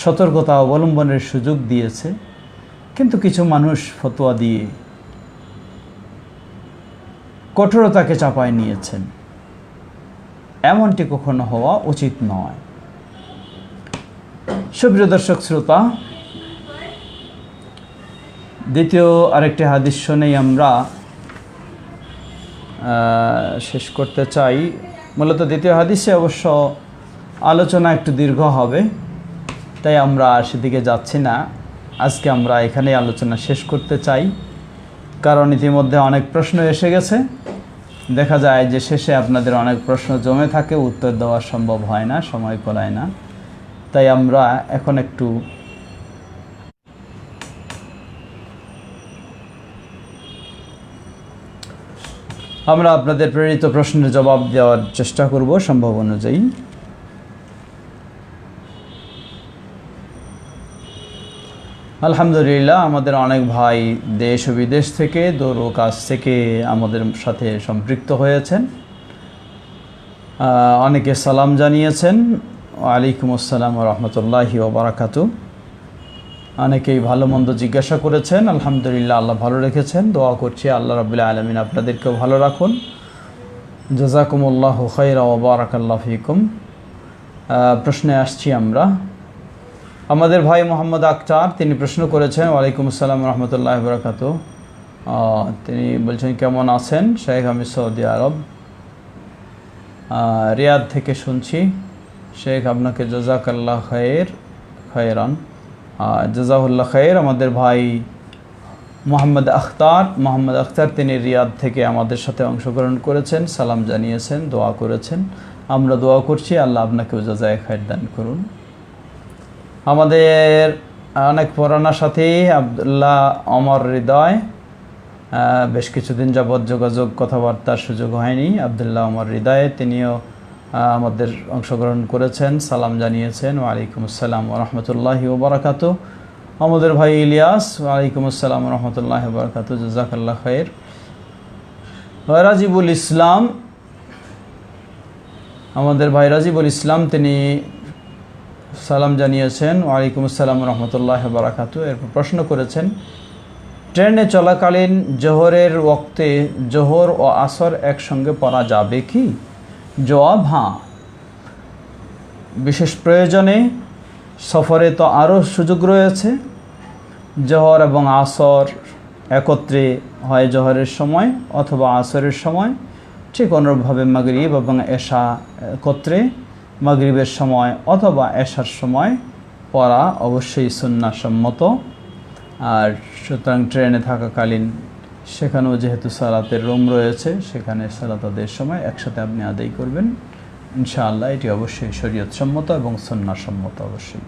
সতর্কতা অবলম্বনের সুযোগ দিয়েছে, কিন্তু কিছু মানুষ ফতোয়া দিয়ে কঠোরতাকে চাপায় নিয়েছেন। এমনটি কখনো হওয়া উচিত নয়। সুপ্রিয় দর্শক শ্রোতা, দ্বিতীয় আরেকটি হাদিস শুনেই আমরা শেষ করতে চাই। মূলত দ্বিতীয় হাদিসে অবশ্য আলোচনা একটু দীর্ঘ হবে, তাই আমরা সেদিকে যাচ্ছি না। আজকে আমরা এখানেই আলোচনা শেষ করতে চাই, কারণ ইতিমধ্যে অনেক প্রশ্ন এসে গেছে। দেখা যায় যে শেষে আপনাদের অনেক প্রশ্ন জমে থাকে, উত্তর দেওয়া সম্ভব হয় না, সময় কোলায় না। তাই আমরা এখন একটু আপনাদের প্রেরিত প্রশ্নের জবাব দেওয়ার চেষ্টা করব সম্ভব অনুযায়ী। আলহামদুলিল্লাহ, আমাদের অনেক ভাই দেশ ও বিদেশ থেকে, দূর ও কাছ থেকে আমাদের সাথে সম্পৃক্ত হয়েছেন। অনেকে সালাম জানিয়েছেন, ওয়ালাইকুম আসসালাম ওয়া রাহমাতুল্লাহি ওয়া বারাকাতুহু। অনেকেই ভালো মন্দ জিজ্ঞাসা করেছেন, আলহামদুলিল্লাহ, আল্লাহ ভালো রেখেছেন। দোয়া করছি আল্লাহ রাব্বুল আলামিন আপনাদেরকেও ভালো রাখুন। জাযাকুমুল্লাহু খাইরা ওয়া বারাকাল্লাহু ফিকুম। প্রশ্নে আসছি আমরা। আমাদের ভাই মোহাম্মদ আক্তার তিনি প্রশ্ন করেছেন, ওয়ালাইকুম আসসালাম রহমতুল্লাহ বারাকাতু। তিনি বলছেন, কেমন আছেন শেখ? আমি সৌদি আরব রিয়াদ থেকে শুনছি। শেখ আপনাকে জাযাকাল্লাহ খায়রান, জাযাহুল্লাহ খায়র। আমাদের ভাই মোহাম্মদ আখতার তিনি রিয়াদ থেকে আমাদের সাথে অংশগ্রহণ করেছেন, সালাম জানিয়েছেন, দোয়া করেছেন। আমরা দোয়া করছি আল্লাহ আপনাকেও জাযায়ে খায়র দান করুন। আমাদের অনেক পুরানা সাথী আব্দুল্লাহ ওমর হৃদয়, বেশ কিছুদিন যাবৎ যোগাযোগ কথাবার্তার সুযোগ হয়নি। আব্দুল্লাহ ওমর হৃদয় তিনিও আমাদের অংশগ্রহণ করেছেন, সালাম জানিয়েছেন। ওয়ালাইকুম আসসালাম ওয়া রাহমাতুল্লাহি ওয়া বারাকাতুহু। আমাদের ভাই ইলিয়াস, ওয়ালাইকুম আসসালাম ওয়া রাহমাতুল্লাহি ওয়া বারাকাতুহু, জাযাকাল্লাহ খায়র। রাজিবুল ইসলাম, আমাদের ভাই রাজিবুল ইসলাম তিনি সালাম জানিয়েছেন, ওয়ালাইকুম আসসালাম ওয়া রাহমাতুল্লাহি ওয়া বারাকাতুহু। এরপর প্রশ্ন করেছেন, ট্রেনে চলাকালীন জোহরের ওয়াক্তে জোহর ও আসর একসঙ্গে পড়া যাবে কি? জবাব, হ্যাঁ, বিশেষ প্রয়োজনে। সফরে তো আরও সুযোগ রয়েছে। জোহর এবং আসর একত্রে হয় জোহরের সময় অথবা আসরের সময়, ঠিক অনুরূপভাবে মাগরিব এবং এশা একত্রে মাগরিবের সময় অথবা এশার সময় পড়া অবশ্যই সুন্নাহসম্মত। আর সুতরাং ট্রেনে থাকাকালীন সেখানেও যেহেতু সালাতের রুম রয়েছে, সেখানে সালাত আদায়ের সময় একসাথে আপনি আদায় করবেন ইনশাআল্লাহ। এটি অবশ্যই শরীয়তসম্মত এবং সুন্নাহসম্মত অবশ্যই।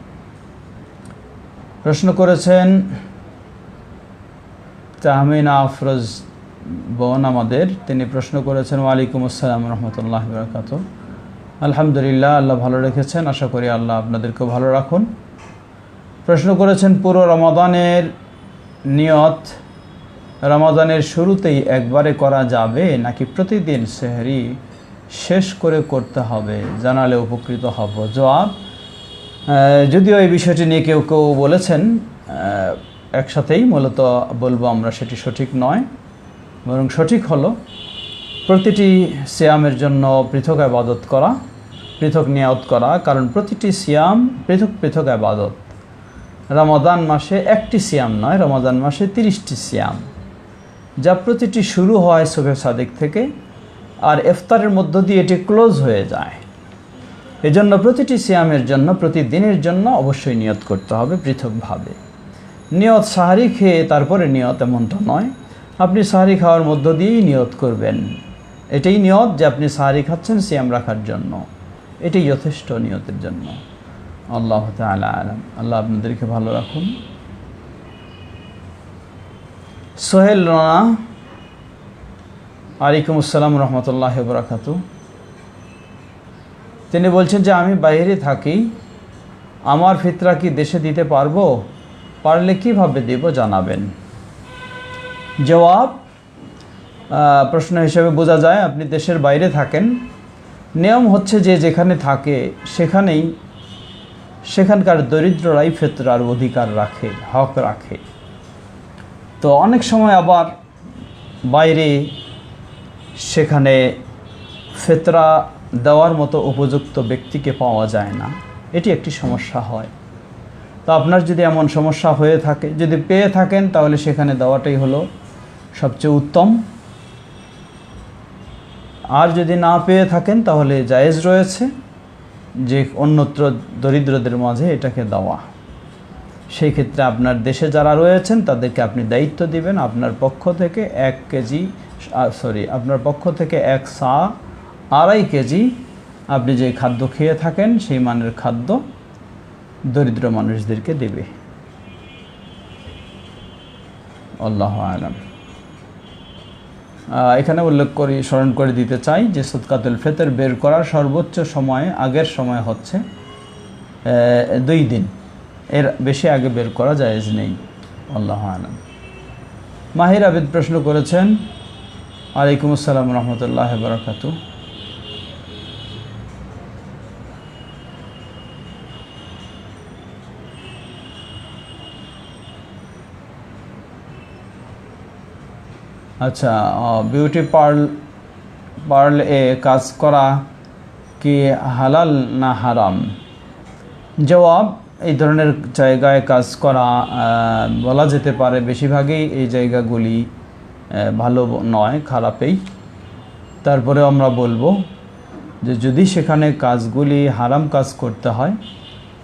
প্রশ্ন করেছেন তাহমিনা আফরোজ বোন আমাদের, তিনি প্রশ্ন করেছেন, ওয়ালাইকুম আসসালাম রহমতুল্লাহি ওয়া বারাকাতুহু। আলহামদুলিল্লাহ, আল্লাহ ভালো রেখেছেন, আশা করি আল্লাহ আপনাদেরকেও ভালো রাখুন। প্রশ্ন করেছেন, পুরো রমাদানের নিয়ত রমাদানের শুরুতেই একবারে করা যাবে নাকি প্রতিদিন সেহরি শেষ করে করতে হবে? জানালে উপকৃত হব। জবাব, যদিও এই বিষয়টি নিয়ে কেউ কেউ বলেছেন একসাথেই, মূলত বলবো আমরা সেটি সঠিক নয়, বরং সঠিক হলো প্রতিটি সিয়ামের জন্য পৃথক ইবাদত করা, পৃথক নিয়াত করা। কারণ প্রতিটি সিয়াম পৃথক পৃথক ইবাদত। রমাদান মাসে একটি সিয়াম নয়, রমাদান মাসে 30টি সিয়াম, যা প্রতিটি শুরু হয় সুবহে সাদিক থেকে আর ইফতারের মধ্য দিয়ে এটি ক্লোজ হয়ে যায়। এজন্য প্রতিটি সিয়ামের জন্য প্রতিদিনের জন্য অবশ্যই নিয়ত করতে হবে পৃথকভাবে। নিয়ত সাহারি খেয়ে তারপরে নিয়ত এমনটা নয়, আপনি সাহারি খাওয়ার মধ্য দিয়েই নিয়ত করবেন। এটাই নিয়ত যে আপনি সাহারি খাচ্ছেন সিয়াম রাখার জন্য, এটাই যথেষ্ট নিয়তের জন্য। আল্লাহ তাআলা আলাম। আল্লাহ আপনাদেরকে ভালো রাখুন। সোহেল রানা, ওয়ালাইকুম আসসালাম রহমতুল্লাহি ওয়া বারাকাতুহু। তিনি বলছেন যে আমি বাইরে থাকি, আমার ফিতরা কি দেশে দিতে পারবো? পারলে কিভাবে দেব জানাবেন। জবাব, প্রশ্ন হিসেবে বোঝা যায় আপনি দেশের বাইরে থাকেন। নিয়ম হচ্ছে যে যেখানে থাকে সেখানকার দরিদ্ররাই ফিতরার অধিকার রাখে, হক রাখে। তো অনেক সময় আবার বাইরে সেখানে ফিতরা দেওয়ার মতো উপযুক্ত ব্যক্তিকে পাওয়া যায় না, এটি একটি সমস্যা হয়। তো আপনার যদি এমন সমস্যা হয়ে থাকে, যদি পেয়ে থাকেন, তাহলে সেখানে দেওয়াটাই হলো সবচেয়ে উত্তম। আর যদি না পেয়ে থাকেন তাহলে জায়েজ রয়েছে যে অন্যত্র দরিদ্রদের মাঝে এটাকে দেওয়া। সেই ক্ষেত্রে আপনার দেশে যারা রয়েছেন তাদেরকে আপনি দায়িত্ব দিবেন, আপনার পক্ষ থেকে 1 সা 2.5 কেজি আপনি যে খাদ্য খেয়ে থাকেন সেই মানের খাদ্য দরিদ্র মানুষদেরকে দেবে। আল্লাহু আ'লাম। এখানে স্মরণ করে দিতে চাই যে সদকাতুল ফিতর বের করার সর্বোচ্চ সময়, আগের সময় হচ্ছে 2 দিন, এর বেশি আগে বের করা জায়েজ নেই। আল্লাহু আ'লাম। মাহির আবিদ প্রশ্ন করেছেন, ওয়ালাইকুম আসসালাম রহমতুল্লাহি ওয়া বারাকাতুহু। আচ্ছা, বিউটি পড়লে কাজ করা কি হালাল না হারাম? জবাব, এই ধরনের জায়গায় কাজ করা বলা যেতে পারে বেশিরভাগই এই জায়গাগুলি ভালো নয়, খারাপই। তারপরে আমরা বলবো যে যদি সেখানে কাজগুলি হারাম কাজ করতে হয়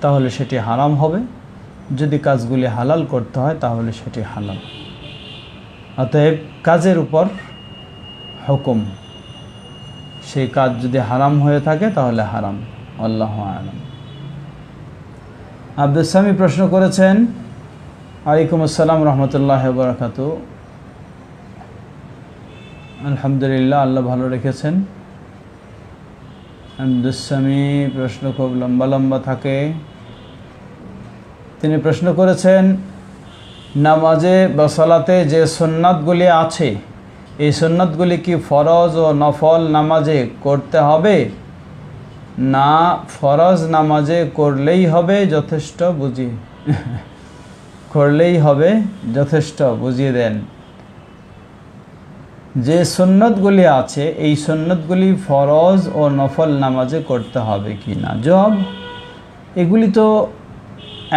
তাহলে সেটি হারাম হবে, যদি কাজগুলি হালাল করতে হয় তাহলে সেটি হালাল। অতএব কাজের উপর হুকুম, সেই কাজ যদি হারাম হয়ে থাকে তাহলে হারাম। আল্লাহু আ'লাম। আব্দুস সামি প্রশ্ন করেছেন, ওয়ালাইকুম আসসালাম রহমতুল্লাহি ওয়া বারাকাতুহু। আলহামদুলিল্লাহ, আল্লাহ ভালো রেখেছেন। আব্দুস সামি প্রশ্ন খুব লম্বা লম্বা থাকে। তিনি প্রশ্ন করেছেন, নামাজে বা সালাতে যে সুন্নাতগুলি আছে, এই সুন্নাতগুলি কি ফরজ ও নফল নামাজে করতে হবে, না ফরজ নামাজে করলেই হবে যথেষ্ট? করলেই হবে যথেষ্ট, বুঝিয়ে দেন। যে সুন্নতগুলি আছে এই সুন্নতগুলি ফরজ ও নফল নামাজে করতে হবে কি না? জবাব, এগুলি তো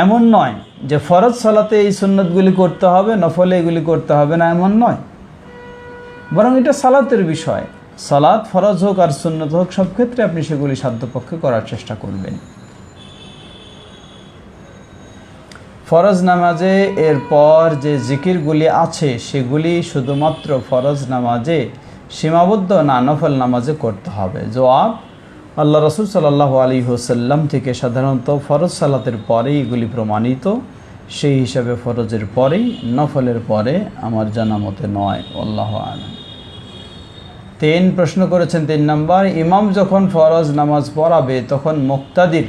এমন নয় যে ফরজ সালাতে এই সুন্নতগুলি করতে হবে, নফলে এগুলি করতে হবে না, এমন নয়। বরং এটা সালাতের বিষয়। সালাত ফরজ হোক আর সুন্নত হোক, সব ক্ষেত্রে আপনি সেগুলি সাধ্যপক্ষে করার চেষ্টা করবেন। ফরজ নামাজে এরপর যে জিকিরগুলি আছে সেগুলি শুধুমাত্র ফরজ নামাজে সীমাবদ্ধ না নফল নামাজে করতে হবে? জবাব, আল্লাহ রাসূল সাল্লাল্লাহু আলাইহি ওয়াসাল্লাম থেকে সাধারণত ফরজ সালাতের পরেই এগুলি প্রমাণিত, সেই হিসাবে ফরজের পরেই, নফলের পরে আমার জানা মতে নয়। আল্লাহু আ'লাম। 3 প্রশ্ন করেছেন 3 নম্বর, ইমাম যখন ফরজ নামাজ পড়াবে তখন মুক্তাদির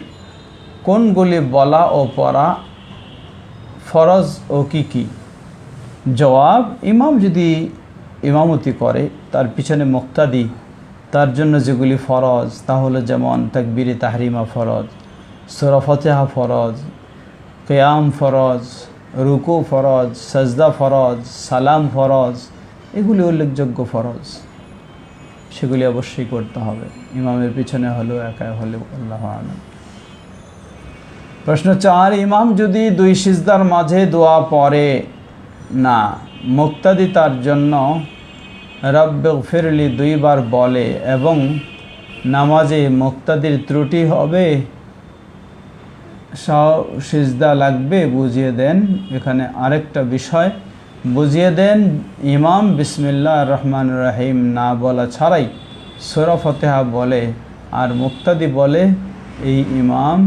কোনগুলি বলা ও পড়া ফরজ ও কি কি? জবাব, ইমাম যদি ইমামতি করে তার পিছনে মুক্তাদি, তার জন্য যেগুলি ফরজ তাহলে যেমন তাকবীরে তাহরিমা ফরজ, সূরা ফাতিহা ফরজ, কিয়াম ফরজ, রুকু ফরজ, সাজদা ফরজ, সালাম ফরজ, এগুলি উল্লেখযোগ্য ফরজ, সেগুলি অবশ্যই করতে হবে, ইমামের পিছনে হলেও একা হলেও। আল্লাহু আ'লাম। প্রশ্ন 4, ইমাম যদি 2 সিজদার মাঝে দোয়া পড়ে না, মুক্তাদি তার জন্য রব্বিগফিরলি 2 বার বলে এবং নামাজে মুক্তাদির ত্রুটি হবে, সিজদা লাগবে? বুঝিয়ে দেন। এখানে আরেকটা বিষয় বুঝিয়ে দেন, ইমাম বিসমিল্লাহির রহমানির রহিম না বলা ছাড়াই সূরা ফাতিহা বলে আর মুক্তাদি বলে, এই ইমাম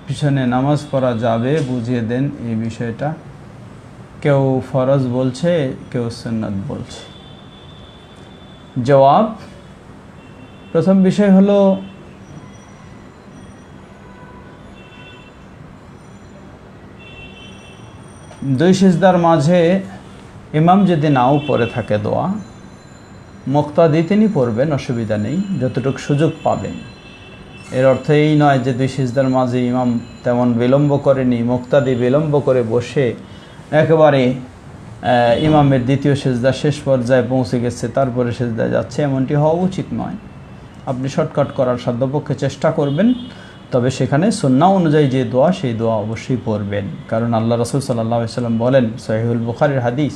পিছনে নামাজ পড়া যাবে? বুঝিয়ে দেন এই বিষয়টা। কেউ ফরজ বলছে, কেউ সুন্নাত বলছে। জবাব, প্রথম বিষয় হলো দুই সিজদার মাঝে ইমাম যদি নাও পড়ে থাকে দোয়া, মুক্তাদি তিনি পড়বেন, অসুবিধা নেই, যতটুকু সুযোগ পাবেন। এর অর্থ এই নয় যে 2 সিজদার মাঝে ইমাম তেমন বিলম্ব করেনি, মুক্তাদি বিলম্ব করে বসে একেবারে ইমামের দ্বিতীয় সিজদা শেষ পর্যায়ে পৌঁছে গেছে তারপরে সিজদায় যাচ্ছে, এমনটি হওয়া উচিত নয়। আপনি শর্টকাট করার সাধ্যপক্ষে চেষ্টা করবেন, তবে সেখানে সুন্নাহ অনুযায়ী যে দোয়া সেই দোয়া অবশ্যই পড়বেন। কারণ আল্লাহ রাসূল সাল্লাল্লাহু আলাইহি ওয়াসাল্লাম বলেন, সহিহুল বুখারীর হাদিস,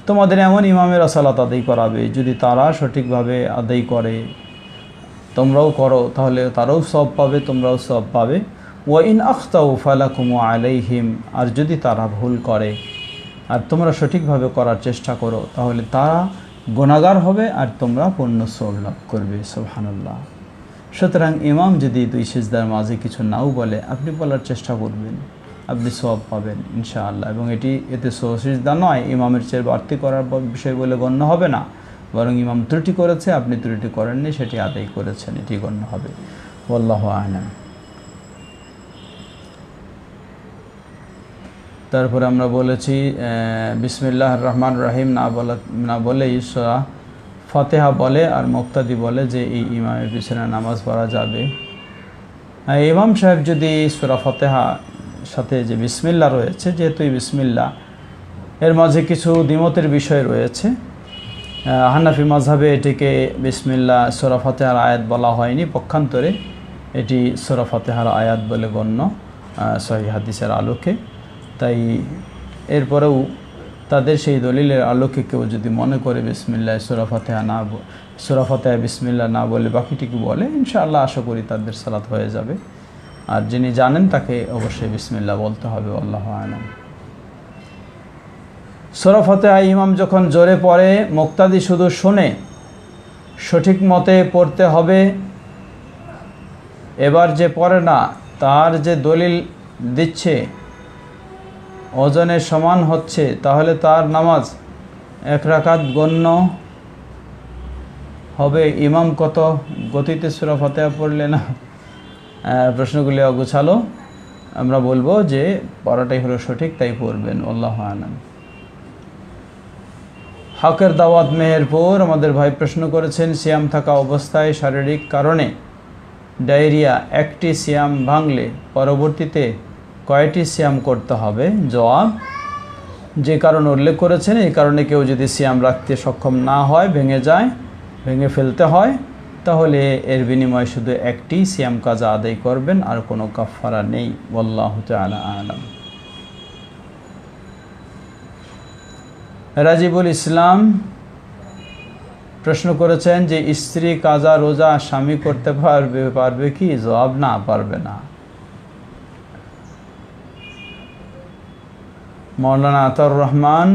তোমাদের এমন ইমামেরা সালাত আদায় করাবে, যদি তারা সঠিকভাবে আদায় করে তোমরাও করো তাহলে তারাও সওয়াব পাবে, তোমরাও সওয়াব পাবে। ওয়া ইন আখতাউ ফালাকুম আলাইহিম, আর যদি তারা ভুল করে আর তোমরা সঠিকভাবে করার চেষ্টা করো তাহলে তারা গুনাহগার হবে আর তোমরা পূর্ণ সওয়াব লাভ করবে। সুবহানাল্লাহ। সুতরাং ইমাম যদি 2 সিজদার মাঝে কিছু নাও বলে, আপনি বলার চেষ্টা করবেন, আপনি সওয়াব পাবেন ইনশাআল্লাহ। এবং এতে সিজদা নয়, ইমামের চেয়ে বাড়তি করার বিষয় বলে গণ্য হবে না, বরং ইমাম ত্রুটি করেছে, আপনি ত্রুটি করেননি, সেটি আদায় করেছেন, এটি গণ্য হবে। আল্লাহু আ'লাম। তারপরে আমরা বলেছি বিসমিল্লাহির রহমানির রহিম না বলেই সূরা ফাতিহা বলে আর মুক্তাদি বলে যে এই ইমামের পিছনে নামাজ পড়া যাবে। ইমাম সাহেব যদি সূরা ফাতিহা সাথে যে বিসমিল্লাহ রয়েছে, যেহেতু এই বিসমিল্লাহ এর মাঝে কিছু দ্বিমতের বিষয় রয়েছে, হানাফি মাযহাবে এটিকে বিসমিল্লাহ সূরা ফাতিহার আয়াত বলা হয়নি, পক্ষান্তরে এটি সূরা ফাতিহার আয়াত বলে গণ্য সহিহ হাদিসের আলোকে। তাই এরপরেও তাদের সেই দলিলের আলোকে কেউ যদি মনে করে বিসমিল্লাহ সূরা ফাতিহা বিসমিল্লাহ না বলে বাকিটিকে বলে, ইনশাআল্লাহ আশা করি তাদের সালাত হয়ে যাবে। আর যিনি জানেন তাকে অবশ্যই বিসমিল্লাহ বলতে হবে। আল্লাহু আ'লাম। সূরা ফাতিহা ইমাম যখন জোরে পড়ে মুক্তাদি শুধু শুনে সঠিক মতে পড়তে হবে, এবার যে পড়ে না তার যে দলিল দিচ্ছে ওজনের সমান হচ্ছে, তাহলে তার নামাজ 1 রাকাত গণ্য হবে। ইমাম কত গতিতে সূরা ফাতিহা পড়লে না? প্রশ্নগুলি অগোছালো। আমরা বলবো যে পড়াটাই হলো সঠিক, তাই পড়বেন। আল্লাহু আ'লাম। হকের দাওয়াত মেহেরপুর আমাদের ভাই প্রশ্ন করেছেন, সিয়াম থাকা অবস্থায় শারীরিক কারণে ডায়রিয়া, একটি সিয়াম ভাঙলে পরবর্তীতে কয়টি সিয়াম করতে হবে? জবাব, যে কারণ উল্লেখ করেছেন এই কারণে কেউ যদি সিয়াম রাখতে সক্ষম না হয়, ভেঙে ফেলতে হয়, তাহলে এর বিনিময়ে শুধু একটি সিয়াম কাজা আদায় করবেন, আর কোনো কাফারা নেই। আল্লাহু তাআলা আ'লাম। রাজিবুল ইসলাম প্রশ্ন করেছেন যে স্ত্রী কাজা রোজা স্বামী করতে পারবে কি? জবাব, না, পারবে না। মাওলানা আতাউর রহমান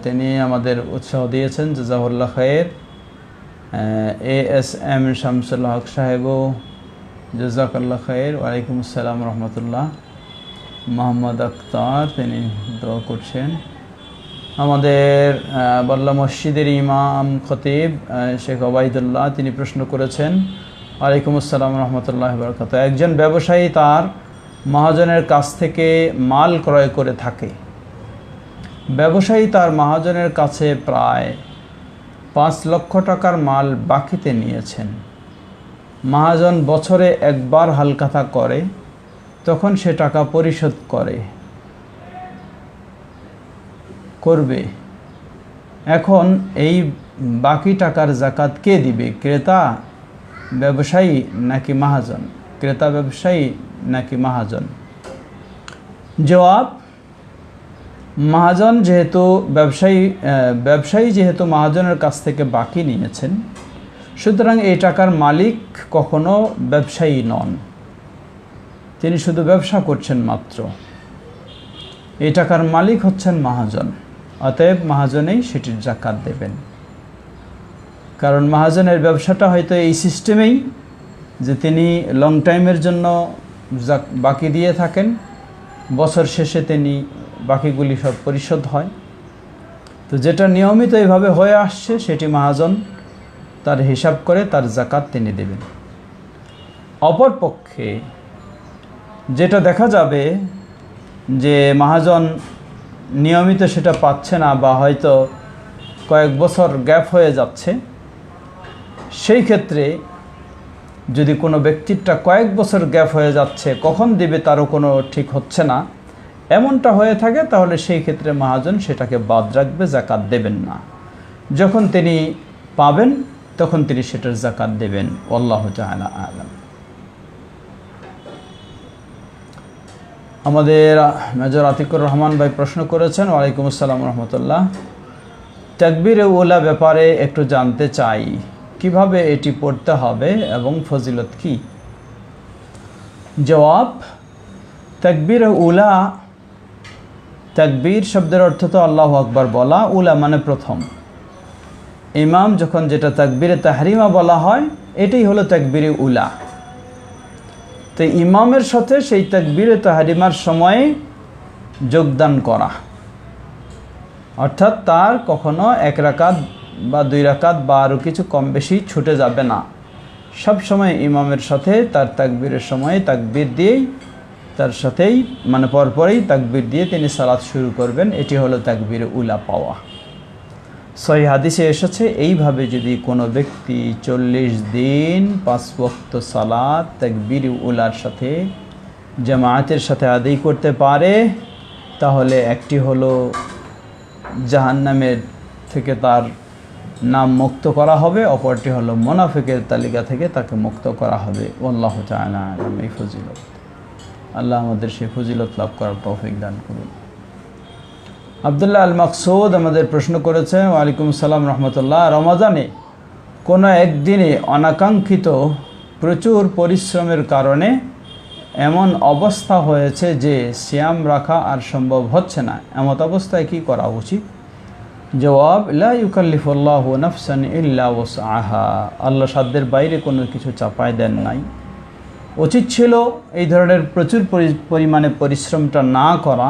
তিনি আমাদের উৎসাহ দিয়েছেন, জাযাহুল্লাহ খায়ের। ASM শামসুল হক সাহেবও জাযাকাল্লাহ খায়ের। ওয়ালাইকুম আসসালাম রহমতুল্লাহ। মোহাম্মদ আক্তার তিনি দোয়া করছেন। আমাদের বাল্লা মসজিদের ইমাম খতিব শেখ ওবায়দুল্লাহ তিনি প্রশ্ন করেছেন, ওয়ালাইকুম আসসালাম রহমতুল্লাহ বারাকাতুহু। একজন ব্যবসায়ী তার মহাজনের কাছ থেকে মাল ক্রয় করে থাকে। ব্যবসায়ী তার মহাজনের কাছে প্রায় 5 লক্ষ টাকার মাল বাকিতে নিয়েছেন। মহাজন বছরে একবার হালখাতা করে, তখন সে টাকা পরিশোধ করবে। এখন এই বাকি টাকার যাকাত কে দিবে? ক্রেতা ব্যবসায়ী নাকি মহাজন? ক্রেতা ব্যবসায়ী নাকি মহাজন? জবাব, মহাজন যেহেতু ব্যবসায়ী যেহেতু মহাজনের কাছ থেকে বাকি নিয়েছেন, সুতরাং এই টাকার মালিক কখনো ব্যবসায়ী নন, তিনি শুধু ব্যবসা করছেন মাত্র। এই টাকার মালিক হচ্ছেন মহাজন, অতএব মহাজনেই সেটির যাকাত দেবেন। কারণ মহাজনের ব্যবসাটা হয়তো এই সিস্টেমেই যে তিনি লং টাইমের জন্য বাকি দিয়ে থাকেন, বছর শেষে তিনি বাকিগুলি সব পরিশোধ হয়। তো যেটা নিয়মিত এইভাবে হয়ে আসছে সেটি মহাজন তার হিসাব করে তার যাকাত তিনি দেবেন। অপরপক্ষে যেটা দেখা যাবে যে মহাজন নিয়মিত সেটা পাচ্ছে না, বা হয়তো কয়েক বছর গ্যাপ হয়ে যাচ্ছে, সেই ক্ষেত্রে যদি কোনো ব্যক্তিরটা কয়েক বছর গ্যাপ হয়ে যাচ্ছে, কখন দিবে তারও কোনো ঠিক হচ্ছে না, এমনটা হয়ে থাকে, তাহলে সেই ক্ষেত্রে মহাজন সেটাকে বাদ রাখবে, যাকাত দেবেন না। যখন তিনি পাবেন তখন তিনি সেটার যাকাত দেবেন। আল্লাহু তাআলা আ'লাম। আমাদের মেজর আতিকুর রহমান ভাই প্রশ্ন করেছেন, ওয়ালাইকুম আসসালাম রহমতুল্লাহ। তাকবীরে উলা ব্যাপারে একটু জানতে চাই, কিভাবে এটি পড়তে হবে এবং ফজিলত কি? জবাব, তাকবীরে উলা, তাকবীর শব্দের অর্থ তো আল্লাহু আকবার বলা, উলা মানে প্রথম। ইমাম যখন যেটা তাকবীরে তাহরিমা বলা হয়, এটাই হলো তাকবীরে উলা। তো ইমামের সাথে সেই তাকবীরে তাহরিমার সময়ে যোগদান করা, অর্থাৎ তার কখনো 1 রাকাত বা 2 রাকাত বা আরও কিছু কম বেশি ছুটে যাবে না। সব সময় ইমামের সাথে তার তাকবীরের সময় তাকবীর দিয়েই, তার সাথেই মানে পরপরই তাকবীর দিয়ে তিনি সালাত শুরু করবেন। এটি হলো তাকবীরে উলা পাওয়া। সহিহ হাদিসে এসেছে, এইভাবে যদি কোনো ব্যক্তি 40 দিন 5 ওয়াক্ত সালাত তাকবীর উলার সাথে জামায়াতের সাথে আদায় করতে পারে, তাহলে একটি হলো জাহান্নামের থেকে তার নাম মুক্ত করা হবে, অপরটি হলো মুনাফিকের তালিকা থেকে তাকে মুক্ত করা হবে। আল্লাহ তাআলা আলাম। এই ফজিলত, আল্লাহ আমাদের সেই ফজিলত লাভ করার তৌফিক দান করুন। আব্দুল্লাহ আল মাকসুদ আমাদের প্রশ্ন করেছেন, ওয়ালাইকুম আসসালাম রহমতুল্লাহ, রমাজানে কোনো একদিনে অনাকাঙ্ক্ষিত প্রচুর পরিশ্রমের কারণে এমন অবস্থা হয়েছে যে সিয়াম রাখা আর সম্ভব হচ্ছে না, এমত অবস্থায় কি করা উচিত? জবাব, লা ইউকাল্লিফুল্লাহু নাফসান ইল্লা ওয়াসআহা। আল্লাহ সাধ্যের বাইরে কোনো কিছু চাপায় দেন নাই। উচিত ছিল এই ধরনের প্রচুর পরিমাণে পরিশ্রমটা না করা,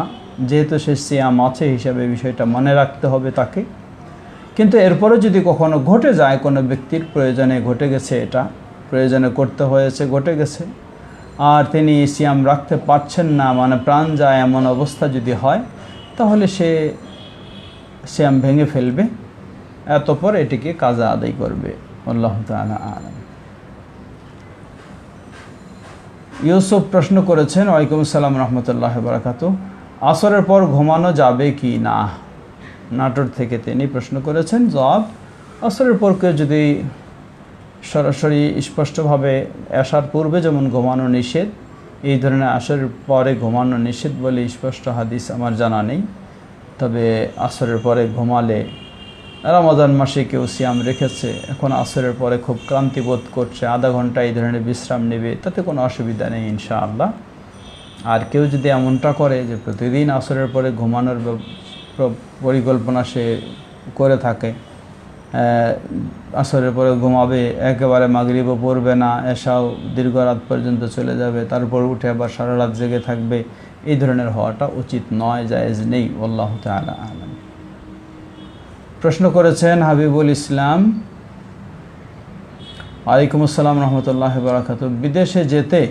যেহেতু সে সিয়াম আছে হিসাবে বিষয়টা মনে রাখতে হবে তাকে। কিন্তু এরপরে যদি কখনো ঘটে যায়, কোনো ব্যক্তির প্রয়োজনে ঘটে গেছে, এটা প্রয়োজনে করতে হয়েছে, ঘটে গেছে, আর তিনি সিয়াম রাখতে পারছেন না, মানে প্রাণ যায় এমন অবস্থা যদি হয়, তাহলে সে সিয়াম ভেঙে ফেলবে, এতপর এটিকে কাজা আদায় করবে। আল্লাহ তাআলা আলাম। ইউসুফ প্রশ্ন করেছেন, ওয়ালাইকুম আসসালাম রহমতুল্লাহ বারাকাতুহু, আসরের পর ঘুমানো যাবে কি না? নাটোর থেকে তিনি প্রশ্ন করেছেন। জবাব, আসরের পর কেউ যদি সরাসরি স্পষ্টভাবে আসার পূর্বে যেমন ঘুমানো নিষেধ, এই ধরনের আসরের পরে ঘুমানো নিষেধ বলে স্পষ্ট হাদিস আমার জানা নেই। তবে আসরের পরে ঘুমালে, রমাদান মাসে কেউ সিয়াম রেখেছে, এখন আসরের পরে খুব ক্লান্তি বোধ করছে, আধা ঘন্টা এই ধরনের বিশ্রাম নেবে, তাতে কোনো অসুবিধা নেই ইনশাআল্লাহ। আর কেউ যদি এমনটা করে যে প্রতিদিন আসরের পরে ঘুমানোর পরিকল্পনা সে করে থাকে, আসরের পরে ঘুমাবে, একেবারে মাগরিবও পড়বে না, এশাও দীর্ঘ রাত পর্যন্ত চলে যাবে, তারপর উঠে আবার সারা রাত জেগে থাকবে, এই ধরনের হওয়াটা উচিত নয়, জায়েজ নেই। আল্লাহু তাআলা আলাম। প্রশ্ন করেছেন হাবিবুল ইসলাম, ওয়ালাইকুম আসসালাম রহমতুল্লাহ বারাকাতুহু, বিদেশে যেতে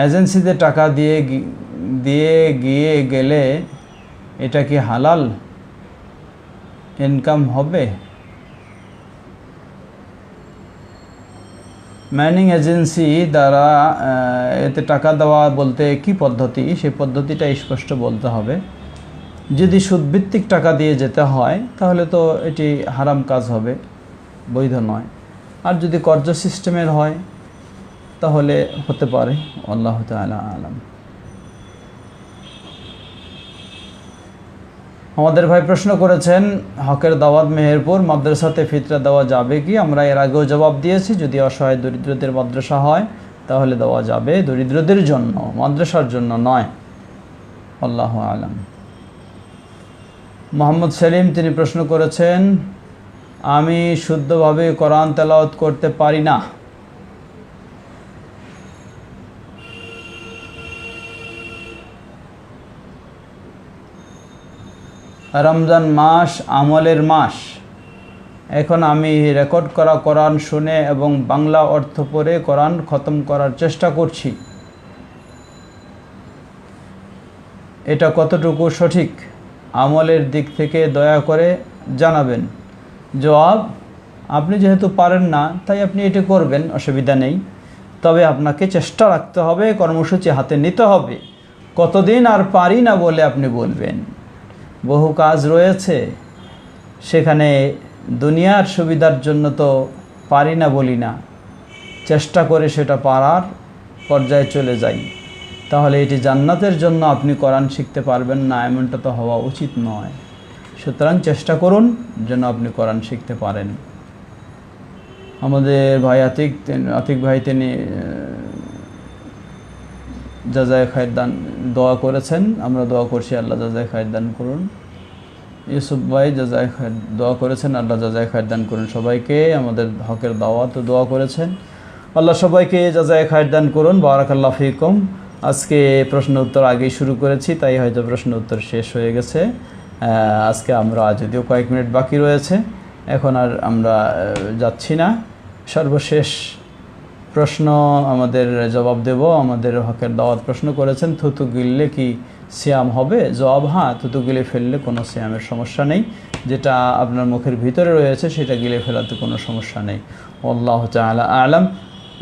এজেন্সিতে টাকা দিয়ে গেলে এটা কি হালাল ইনকাম হবে? ম্যানিং এজেন্সি দ্বারা এতে টাকা দেওয়া বলতে কি পদ্ধতি, সেই পদ্ধতিটা স্পষ্ট বলতে হবে। যদি সুদভিত্তিক টাকা দিয়ে যেতে হয় তাহলে তো এটি হারাম কাজ হবে, বৈধ নয়। আর যদি কর্জ সিস্টেমের হয় তাহলে হতে পারে। আল্লাহু তাআলা আলাম। আমাদের ভাই প্রশ্ন করেছেন, হকের দাওয়াত মেহেরপুর মাদ্রাসাতে ফিতরা দেওয়া যাবে কি? আমরা এর আগেও জবাব দিয়েছি, যদি অসহায় দরিদ্রদের মাদ্রাসা হয় তাহলে দেওয়া যাবে, দরিদ্রদের জন্য, মাদ্রাসার জন্য নয়। আল্লাহু আলাম। মোহাম্মদ সেলিম তিনি প্রশ্ন করেছেন, আমি শুদ্ধভাবে কোরআন তেলাওয়াত করতে পারি না, রমজান মাস আমলের মাস, এখন আমি রেকর্ড করা কোরআন শুনে এবং বাংলা অর্থ পড়ে কোরআন খতম করার চেষ্টা করছি, এটা কতটুকু সঠিক? আমলের দিক থেকে দয়া করে জানাবেন। জবাব, আপনি যেহেতু পারেন না তাই আপনি এটি করবেন, অসুবিধা নেই। তবে আপনাকে চেষ্টা রাখতে হবে, কর্মসূচি হাতে নিতে হবে। কতদিন আর পারি না বলে আপনি বলবেন? বহু কাজ রয়েছে, সেখানে দুনিয়ার সুবিধার জন্য তো পারি না বলি না, চেষ্টা করে সেটা পারার পর্যায়ে চলে যাই, তাহলে এটি জান্নাতের জন্য আপনি কোরআন শিখতে পারবেন না, এমনটা তো হওয়া উচিত নয়। সুতরাং চেষ্টা করুন যেন আপনি কোরআন শিখতে পারেন। আমাদের ভাই আতিক ভাই তিনি জাযায়ে খায়ের দান দোয়া করেছেন, আমরা দোয়া করছি আল্লাহ জাযায়ে খায়ের দান করুন। ইউসুফ ভাই জাযায়ে খায়ের দোয়া করেছেন, আল্লাহ জাযায়ে খায়ের দান করুন। সবাইকে আমাদের হকের দাওয়াত দোয়া করেছেন, আল্লাহ সবাইকে জাযায়ে খায়ের দান করুন। বারাকাল্লাহু ফিকুম। আজকে প্রশ্ন উত্তর আগেই শুরু করেছি, তাই হয়তো প্রশ্ন উত্তর শেষ হয়ে গেছে। আজকে আমরা যদিও কয়েক মিনিট বাকি রয়েছে, এখন আর আমরা যাচ্ছি না। সর্বশেষ প্রশ্ন আমাদের জবাব দেব। আমাদের হকের দাওয়াত প্রশ্ন করেছেন, থুতু গিললে কি সিয়াম হবে? জবাব, হ্যাঁ, থুতু গিলে ফেললে কোনো সিয়ামের সমস্যা নেই। যেটা আপনার মুখের ভিতরে রয়েছে সেটা গিলে ফেলাতে কোনো সমস্যা নেই। আল্লাহু তাআলা আলাম।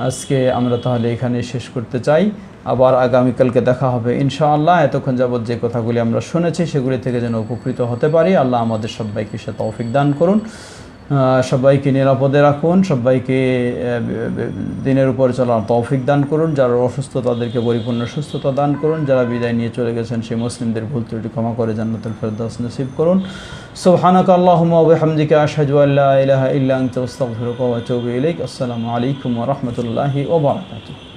আজকে আমরা তাহলে এখানে শেষ করতে চাই। আবার আগামীকালকে দেখা হবে ইনশাআল্লাহ। এতক্ষণ যাবৎ যে কথাগুলি আমরা শুনেছি সেগুলি থেকে যেন উপকৃত হতে পারি, আল্লাহ আমাদের সবাইকে সে তৌফিক দান করুন। সবাইকে নিরাপদে রাখুন, সবাইকে দিনের উপরে চলার তৌফিক দান করুন। যারা অসুস্থ তাদেরকে পরিপূর্ণ সুস্থতা দান করুন। যারা বিদায় নিয়ে চলে গেছেন সেই মুসলিমদের ভুল ত্রুটি ক্ষমা করে জান্নাতুল ফেরদাউস নসিব করুন। সুবহানাকা আল্লাহুম্মা ওয়া বিহামদিকা আশহাদু আল্লা ইলাহা ইল্লা আনতা আস্তাগফিরুকা ওয়া আতুবু ইলাইক। আসসালামু আলাইকুম ওয়া রাহমাতুল্লাহি ওয়া বারাকাতুহু।